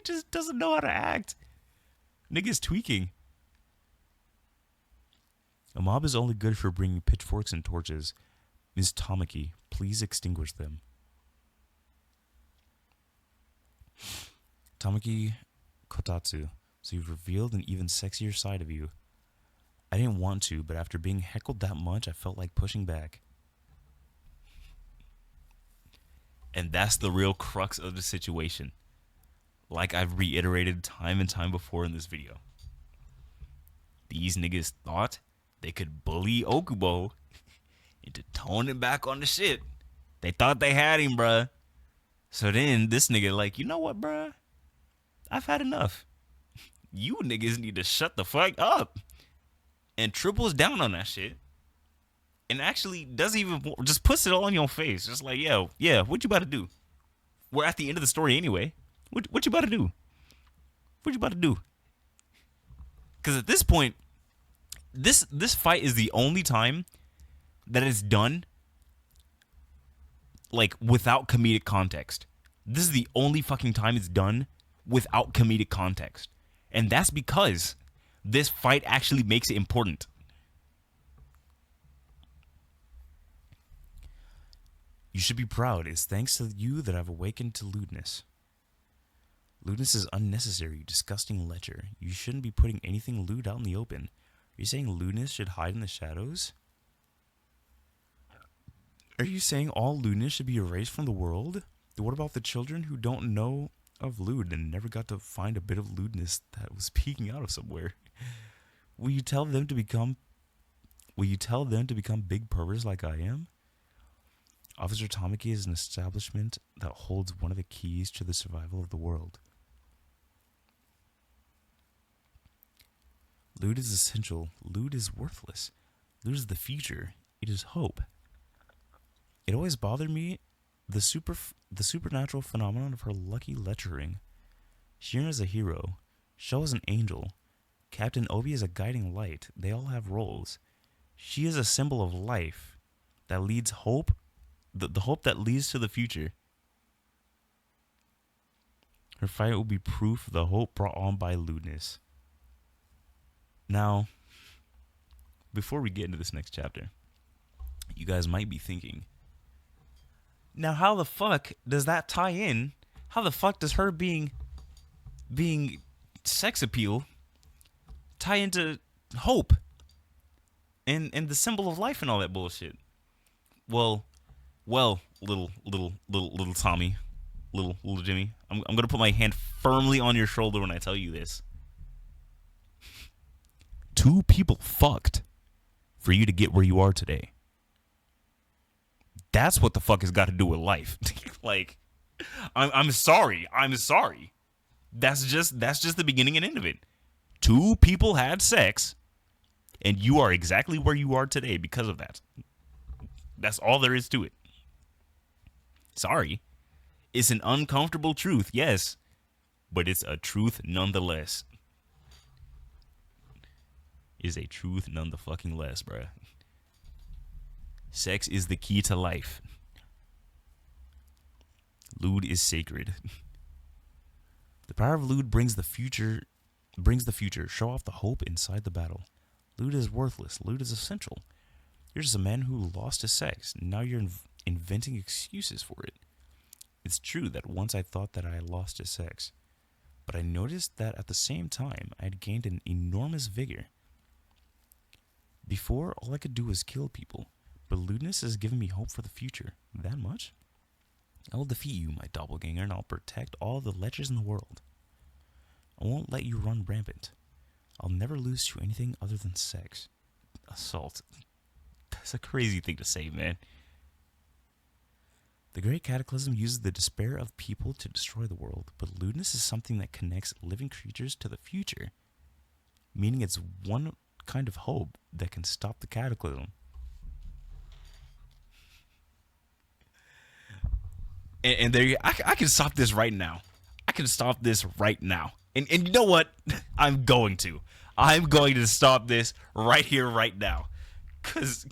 just doesn't know how to act. Nigga's tweaking. A mob is only good for bringing pitchforks and torches. Ms. Tamaki, please extinguish them. Tamaki Kotatsu, so you've revealed an even sexier side of you. I didn't want to, but after being heckled that much, I felt like pushing back. And that's the real crux of the situation. Like I've reiterated time and time before in this video. These niggas thought they could bully Okubo into toning back on the shit. They thought they had him, bruh. So then this nigga like, you know what, bruh? I've had enough. You niggas need to shut the fuck up. And triples down on that shit. And actually doesn't even, just puts it all in your face. Just like, yeah, what you about to do? We're at the end of the story anyway. What you about to do? What you about to do? Because at this point, this fight is the only time that it's done like without comedic context. This is the only fucking time it's done without comedic context. And that's because this fight actually makes it important. You should be proud. It's thanks to you that I've awakened to lewdness. Lewdness is unnecessary, disgusting lecher. You shouldn't be putting anything lewd out in the open. Are you saying lewdness should hide in the shadows? Are you saying all lewdness should be erased from the world? What about the children who don't know of lewd and never got to find a bit of lewdness that was peeking out of somewhere? Will you tell them to become Will you tell them to become big perverts like I am? Officer Tamaki is an establishment that holds one of the keys to the survival of the world. Loot is essential. Loot is worthless. Loot is the future. It is hope. It always bothered me, the supernatural phenomenon of her lucky lecturing. Shirin is a hero. Shell is an angel. Captain Obi is a guiding light. They all have roles. She is a symbol of life that leads hope, the hope that leads to the future. Her fight will be proof of the hope brought on by lewdness. Now, before we get into this next chapter, you guys might be thinking, now how the fuck does that tie in? How the fuck does her being sex appeal tie into hope and the symbol of life and all that bullshit? Well, little Tommy, little Jimmy, I'm gonna put my hand firmly on your shoulder when I tell you this. 2 people fucked for you to get where you are today. That's what the fuck has got to do with life. Like, I'm sorry. That's just the beginning and end of it. 2 people had sex, and you are exactly where you are today because of that. That's all there is to it. Sorry. It's an uncomfortable truth, yes, but it's a truth nonetheless. Is a truth none the fucking less, bruh. Sex is the key to life. Lewd is sacred. The power of lewd brings the future. Show off the hope inside the battle. Lewd is worthless. Lewd is essential. You're just a man who lost his sex. Now you're inventing excuses for it. It's true that once I thought that I had lost his sex, but I noticed that at the same time I had gained an enormous vigor. Before, all I could do was kill people, but lewdness has given me hope for the future. That much? I will defeat you, my doppelganger, and I'll protect all the lechers in the world. I won't let you run rampant. I'll never lose to anything other than sex. Assault. That's a crazy thing to say, man. The Great Cataclysm uses the despair of people to destroy the world, but lewdness is something that connects living creatures to the future, meaning it's one kind of hope that can stop the cataclysm. And there you, I can stop this right now. I can stop this right now. And you know what? I'm going to stop this right here, right now. Cause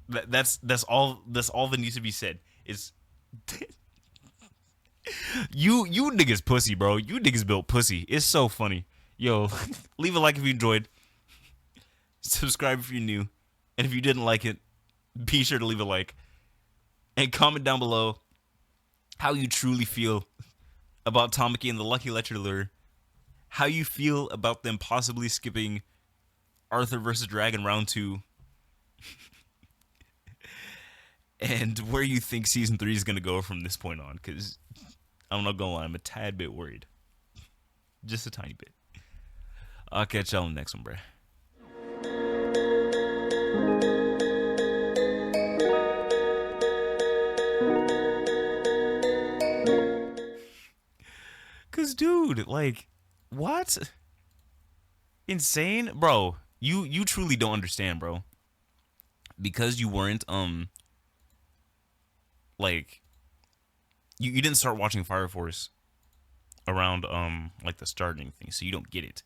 that's all that needs to be said. Is you niggas pussy, bro. You niggas built pussy. It's so funny. Yo, leave a like if you enjoyed. Subscribe if you're new. And if you didn't like it, be sure to leave a like. And comment down below how you truly feel about Tamaki and the Lucky Lecturer. How you feel about them possibly skipping Arthur vs. Dragon Round 2. And where you think Season 3 is going to go from this point on. Because I'm not going to lie, I'm a tad bit worried. Just a tiny bit. I'll catch y'all in the next one, bruh. Cause dude, like, what? Insane? Bro, you truly don't understand, bro. Because you weren't, like, you didn't start watching Fire Force around, like, the starting thing, so you don't get it.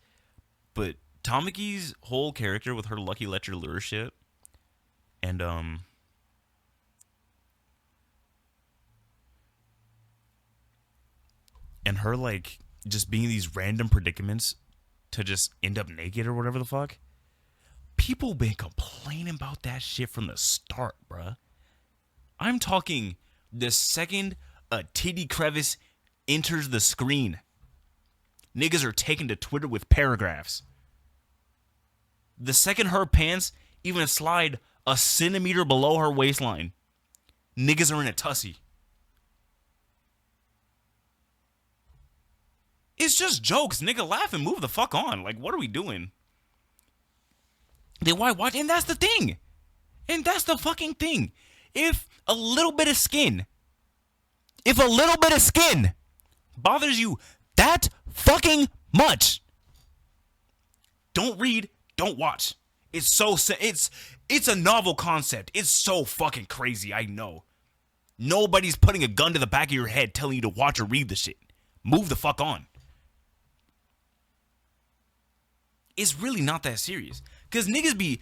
But Tamaki's whole character with her Lucky Lecturer shit, and, her, like, just being in these random predicaments to just end up naked or whatever the fuck. People been complaining about that shit from the start, bruh. I'm talking the second a titty crevice enters the screen, niggas are taken to Twitter with paragraphs. The second her pants even slide a centimeter below her waistline, niggas are in a tussy. It's just jokes, nigga. Laugh and move the fuck on. Like, what are we doing? Then why watch? And that's the thing. And that's the fucking thing. If a little bit of skin bothers you that fucking much, don't read, don't watch. It's a novel concept. It's so fucking crazy, I know. Nobody's putting a gun to the back of your head telling you to watch or read the shit. Move the fuck on. It's really not that serious. Cause niggas be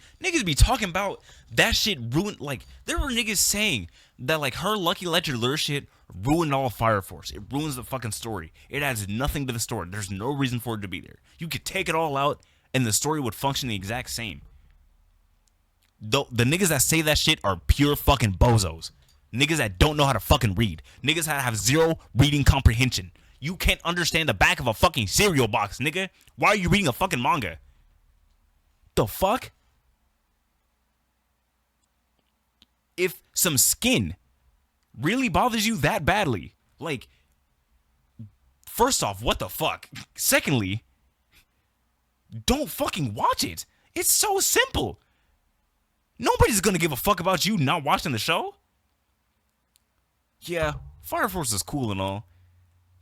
talking about that shit ruined. Like, there were niggas saying that like her Lucky Ledger lure shit ruined all of Fire Force. It ruins the fucking story. It adds nothing to the story. There's no reason for it to be there. You could take it all out and the story would function the exact same. The niggas that say that shit are pure fucking bozos. Niggas that don't know how to fucking read. Niggas that have zero reading comprehension. You can't understand the back of a fucking cereal box, nigga. Why are you reading a fucking manga? The fuck? If some skin really bothers you that badly, like, first off, what the fuck? Secondly, don't fucking watch it. It's so simple. Nobody's gonna give a fuck about you not watching the show. Yeah, Fire Force is cool and all,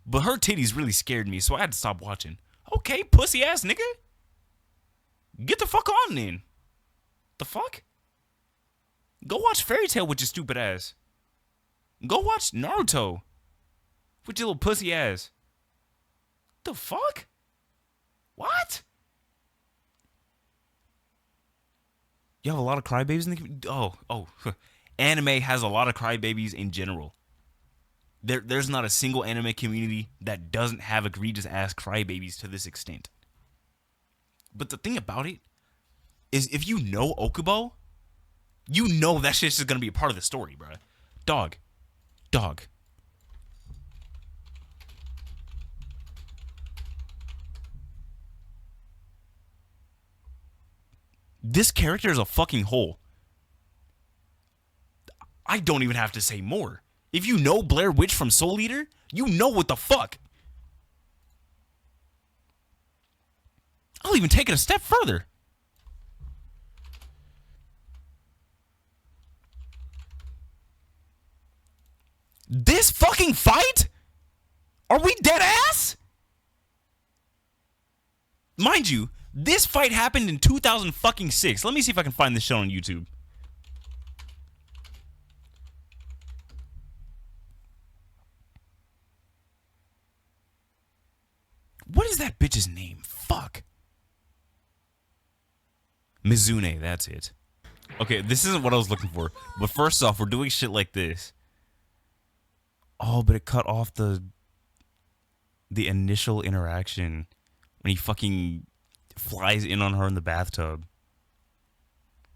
but her titties really scared me, so I had to stop watching. Okay, pussy ass nigga. Get the fuck on then. The fuck? Go watch Fairy Tail with your stupid ass. Go watch Naruto with your little pussy ass. The fuck? What? You have a lot of crybabies in the community? Oh. Anime has a lot of crybabies in general. There's not a single anime community that doesn't have egregious ass crybabies to this extent. But the thing about it is, if you know Okubo, you know that shit's just gonna be a part of the story, bruh. Dog. This character is a fucking hole. I don't even have to say more. If you know Blair Witch from Soul Eater, you know what the fuck. I'll even take it a step further. This fucking fight? Are we dead ass? Mind you, this fight happened in 2006. Let me see if I can find this show on YouTube. What is that bitch's name? Fuck. Mizune, that's it. Okay, this isn't what I was looking for. But first off, we're doing shit like this. Oh, but it cut off the initial interaction when he fucking flies in on her in the bathtub.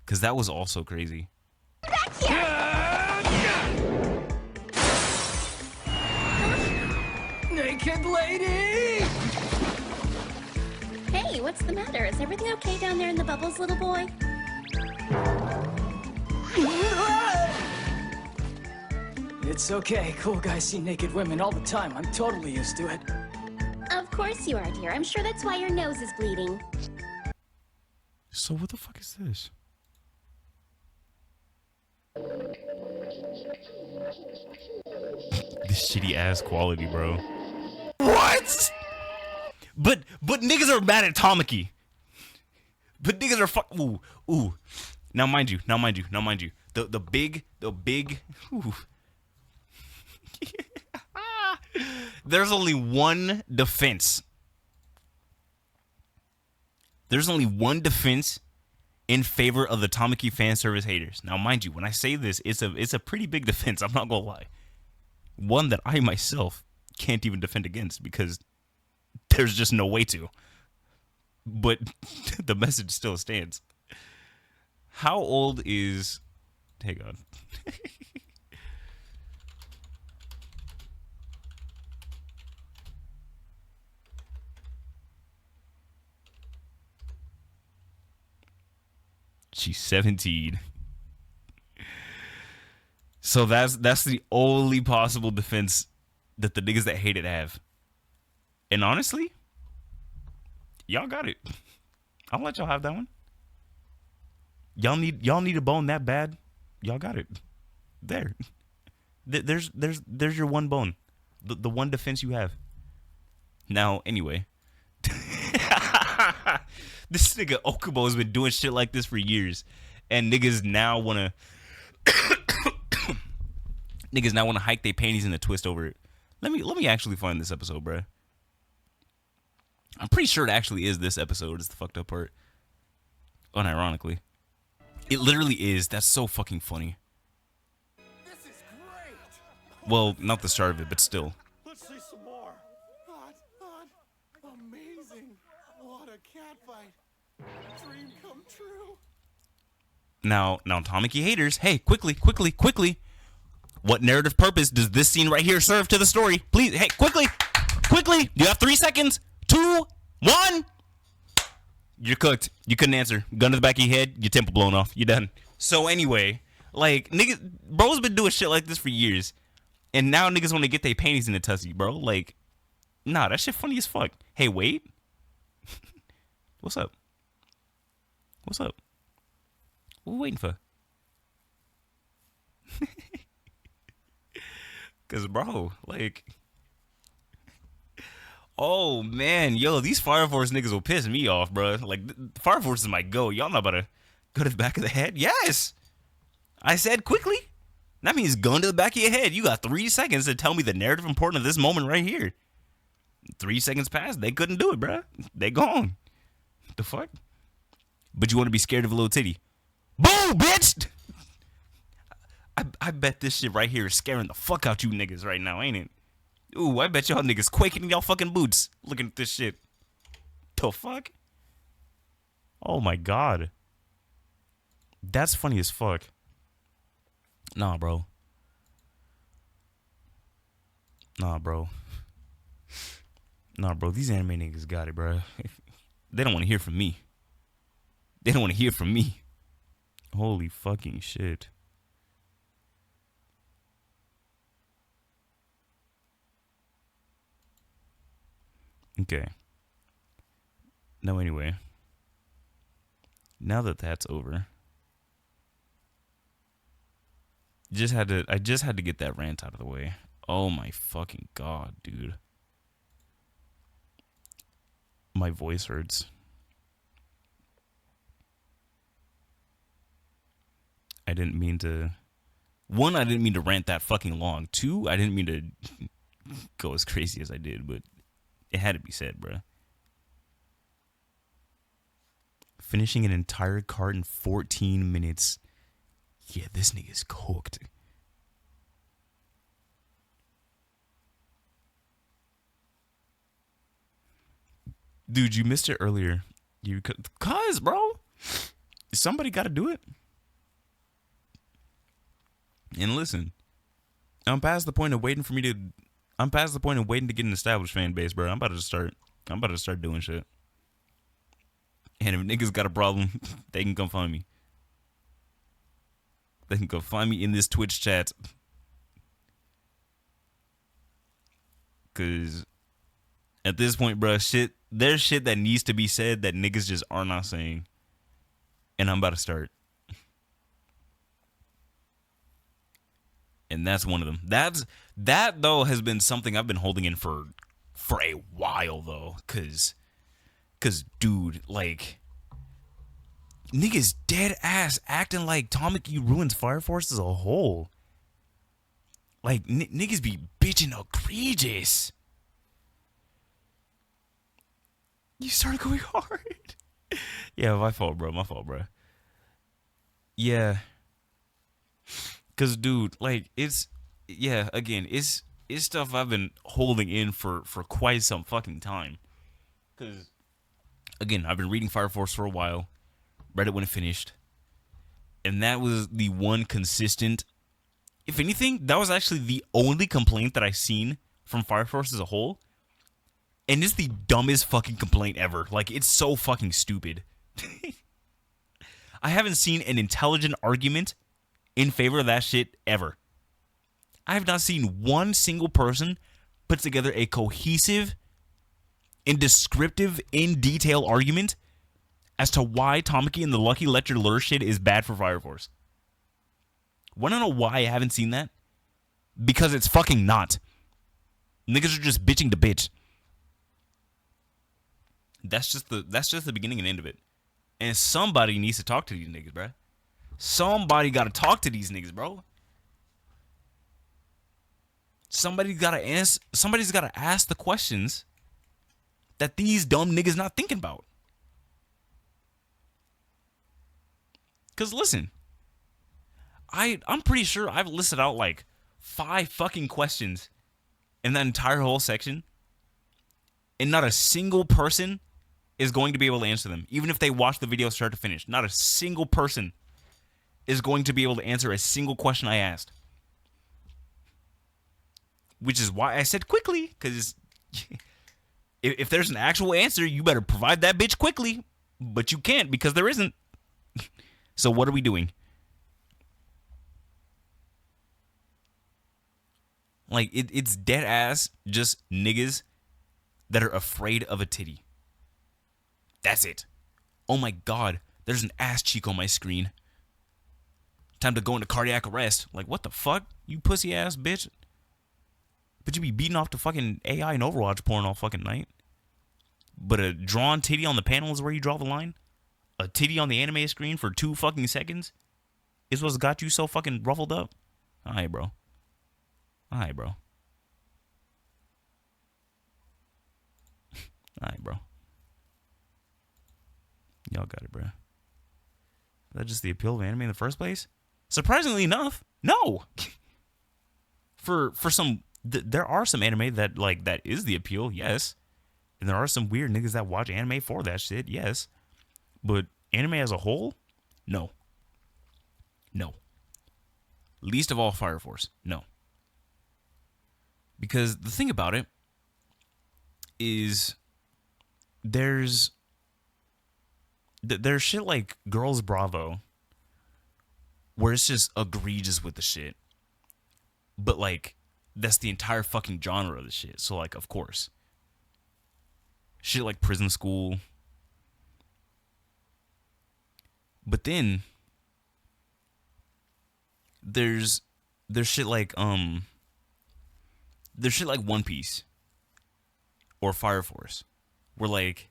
Because that was also crazy. Naked lady! Hey, what's the matter? Is everything okay down there in the bubbles, little boy? It's okay. Cool guys see naked women all the time. I'm totally used to it. Of course you are, dear. I'm sure that's why your nose is bleeding. So what the fuck is this? This shitty ass quality, bro. What? But niggas are mad at Tamaki. But niggas are ooh. Now mind you. The big ooh. There's only one defense. There's only one defense in favor of the Tamaki fan service haters. Now mind you, when I say this, it's a pretty big defense, I'm not gonna lie. One that I myself can't even defend against because there's just no way to. But the message still stands. How old is... Hang on. She's 17. So that's the only possible defense that the niggas that hate it have. And honestly, y'all got it. I'll let y'all have that one. Y'all need a bone that bad? Y'all got it. There. There's your one bone. The one defense you have. Now, anyway. This nigga Okubo has been doing shit like this for years. And niggas now wanna hike their panties in a twist over it. Let me actually find this episode, bruh. I'm pretty sure it actually is this episode. Is the fucked up part. Unironically. It literally is. That's so fucking funny. This is great. Well, not the start of it, but still. Let's see some more. Hot. Amazing. What a cat fight. Dream come true. Now, Tamaki haters, hey, quickly. What narrative purpose does this scene right here serve to the story? Please, hey, quickly. You have 3 seconds. 2, 1. You're cooked. You couldn't answer. Gun to the back of your head. Your temple blown off. You're done. So anyway, like niggas, bro's been doing shit like this for years, and now niggas want to get their panties in a tussy, bro. Like, nah, that shit funny as fuck. Hey, wait. What's up? What we waiting for? Cause bro, like. Oh man, yo, these Fire Force niggas will piss me off, bro. Like, Fire Force is my go. Y'all not about to go to the back of the head? Yes! I said quickly. That means gun to the back of your head. You got 3 seconds to tell me the narrative important of this moment right here. 3 seconds passed. They couldn't do it, bro. They gone. The fuck? But you want to be scared of a little titty. Boom, bitch! I bet this shit right here is scaring the fuck out you niggas right now, ain't it? Ooh, I bet y'all niggas quaking in y'all fucking boots looking at this shit. The fuck? Oh my god. That's funny as fuck. Nah, bro. These anime niggas got it, bro. They don't want to hear from me. Holy fucking shit. Okay. No, anyway. Now that that's over, I just had to get that rant out of the way. Oh my fucking god, dude. My voice hurts. I didn't mean to. 1, I didn't mean to rant that fucking long. 2, I didn't mean to go as crazy as I did, but it had to be said, bruh. Finishing an entire cart in 14 minutes. Yeah, this nigga's cooked. Dude, you missed it earlier. Cause, bro. Somebody got to do it. And listen, I'm past the point of waiting to get an established fan base, bro. I'm about to start doing shit. And if niggas got a problem, they can come find me. They can go find me in this Twitch chat. Cause at this point, bro, there's shit that needs to be said that niggas just are not saying. And I'm about to start. And that's one of them. That though has been something I've been holding in for a while though, cause dude, like, niggas dead ass acting like Tamaki ruins Fire Force as a whole. Like niggas be bitching egregious. You started going hard. Yeah, my fault, bro. Yeah. Cause dude, like it's stuff I've been holding in for quite some fucking time. Cause again, I've been reading Fire Force for a while. Read it when it finished. And that was the one consistent. If anything, that was actually the only complaint that I've seen from Fire Force as a whole. And it's the dumbest fucking complaint ever. Like, it's so fucking stupid. I haven't seen an intelligent argument in favor of that shit ever. I have not seen one single person put together a cohesive and descriptive, in detail argument as to why Tamaki and the Lucky Let Your Lure shit is bad for Fire Force. Wanna know why I haven't seen that? Because it's fucking not. Niggas are just bitching to bitch. That's just the beginning and end of it. And somebody needs to talk to these niggas, bro. Somebody got to talk to these niggas, bro. Somebody's got to ask the questions that these dumb niggas not thinking about. Cause listen, I'm pretty sure I've listed out like 5 fucking questions in that entire whole section, and not a single person is going to be able to answer them. Even if they watch the video start to finish, not a single person is going to be able to answer a single question I asked. Which is why I said quickly, because if there's an actual answer, you better provide that bitch quickly. But you can't, because there isn't. So what are we doing? Like, it's dead ass just niggas that are afraid of a titty. That's it. Oh my god, there's an ass cheek on my screen. Time to go into cardiac arrest. Like, what the fuck? You pussy ass bitch. But you be beating off to fucking AI and Overwatch porn all fucking night. But a drawn titty on the panel is where you draw the line? A titty on the anime screen for 2 fucking seconds is what's got you so fucking ruffled up? Alright, bro. Alright, bro. Alright, bro. Y'all got it, bro. Is that just the appeal of anime in the first place? Surprisingly enough, no. For some, there are some anime that like that is the appeal, yes. And there are some weird niggas that watch anime for that shit, yes. But anime as a whole, no. No. Least of all Fire Force, no. Because the thing about it is there's shit like Girls Bravo where it's just egregious with the shit. But like that's the entire fucking genre of the shit. So like of course. Shit like Prison School. But then there's shit like there's shit like One Piece or Fire Force, where like,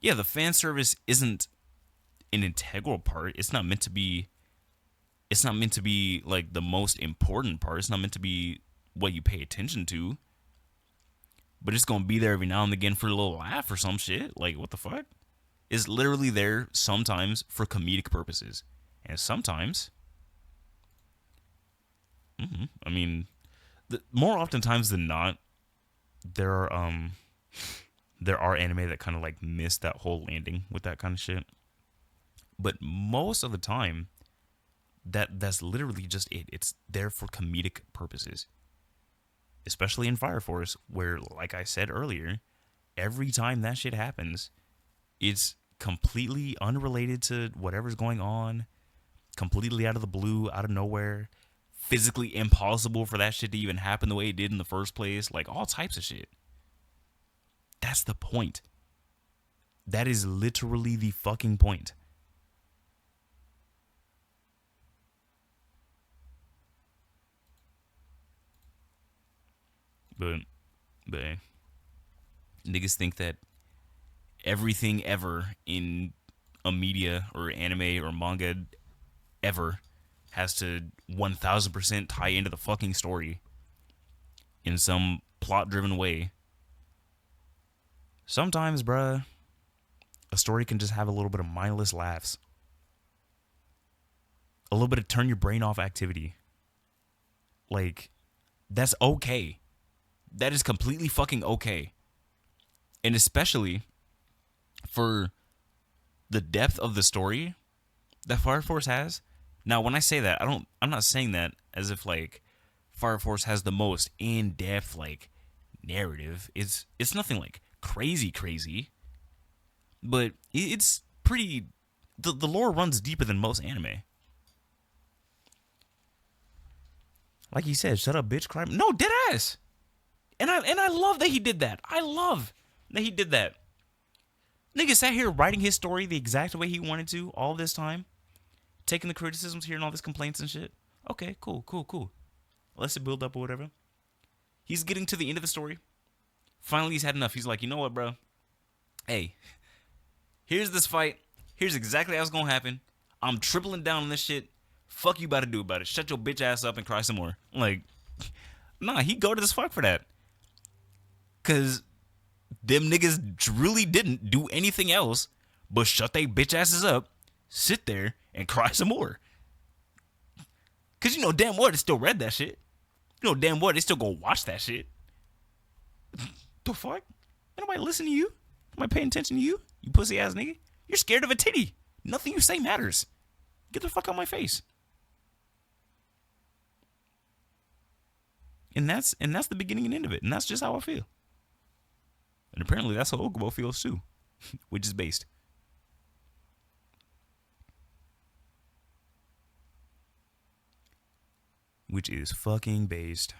yeah, the fan service isn't an integral part. It's not meant to be like the most important part. It's not meant to be what you pay attention to. But it's gonna be there every now and again for a little laugh or some shit. Like, what the fuck? It's literally there sometimes for comedic purposes, and sometimes, I mean, more oftentimes than not, there are anime that kind of like miss that whole landing with that kind of shit. But most of the time, that's literally just it. It's there for comedic purposes. Especially in Fire Force, where, like I said earlier, every time that shit happens, it's completely unrelated to whatever's going on, completely out of the blue, out of nowhere, physically impossible for that shit to even happen the way it did in the first place, like all types of shit. That's the point. That is literally the fucking point. But niggas think that everything ever in a media or anime or manga ever has to 1000% tie into the fucking story in some plot-driven way. Sometimes, bruh, a story can just have a little bit of mindless laughs. A little bit of turn your brain off activity. Like, that's okay. That is completely fucking okay. And especially for the depth of the story that Fire Force has. Now, when I say that, I'm not saying that as if like Fire Force has the most in-depth like narrative. It's nothing like crazy, but it's pretty. The lore runs deeper than most anime. Like he said, shut up, bitch, cry. No, dead ass. And I love that he did that. I love that he did that. Nigga sat here writing his story the exact way he wanted to all this time, taking the criticisms, hearing all these complaints and shit. Okay, cool. Let's build up or whatever. He's getting to the end of the story. Finally, he's had enough. He's like, you know what, bro? Hey, here's this fight. Here's exactly how it's gonna happen. I'm tripling down on this shit. Fuck you about to do about it. Shut your bitch ass up and cry some more. Like, nah, he goated as fuck for that. Cause them niggas really didn't do anything else but shut they bitch asses up, sit there, and cry some more. Cause you know damn well they still read that shit. You know damn well they still go watch that shit. The fuck? Ain't nobody listen to you? Nobody paying attention to you? You pussy ass nigga? You're scared of a titty. Nothing you say matters. Get the fuck out my face. And that's the beginning and end of it. And that's just how I feel. And apparently that's how Okubo feels too. Which is based. Which is fucking based.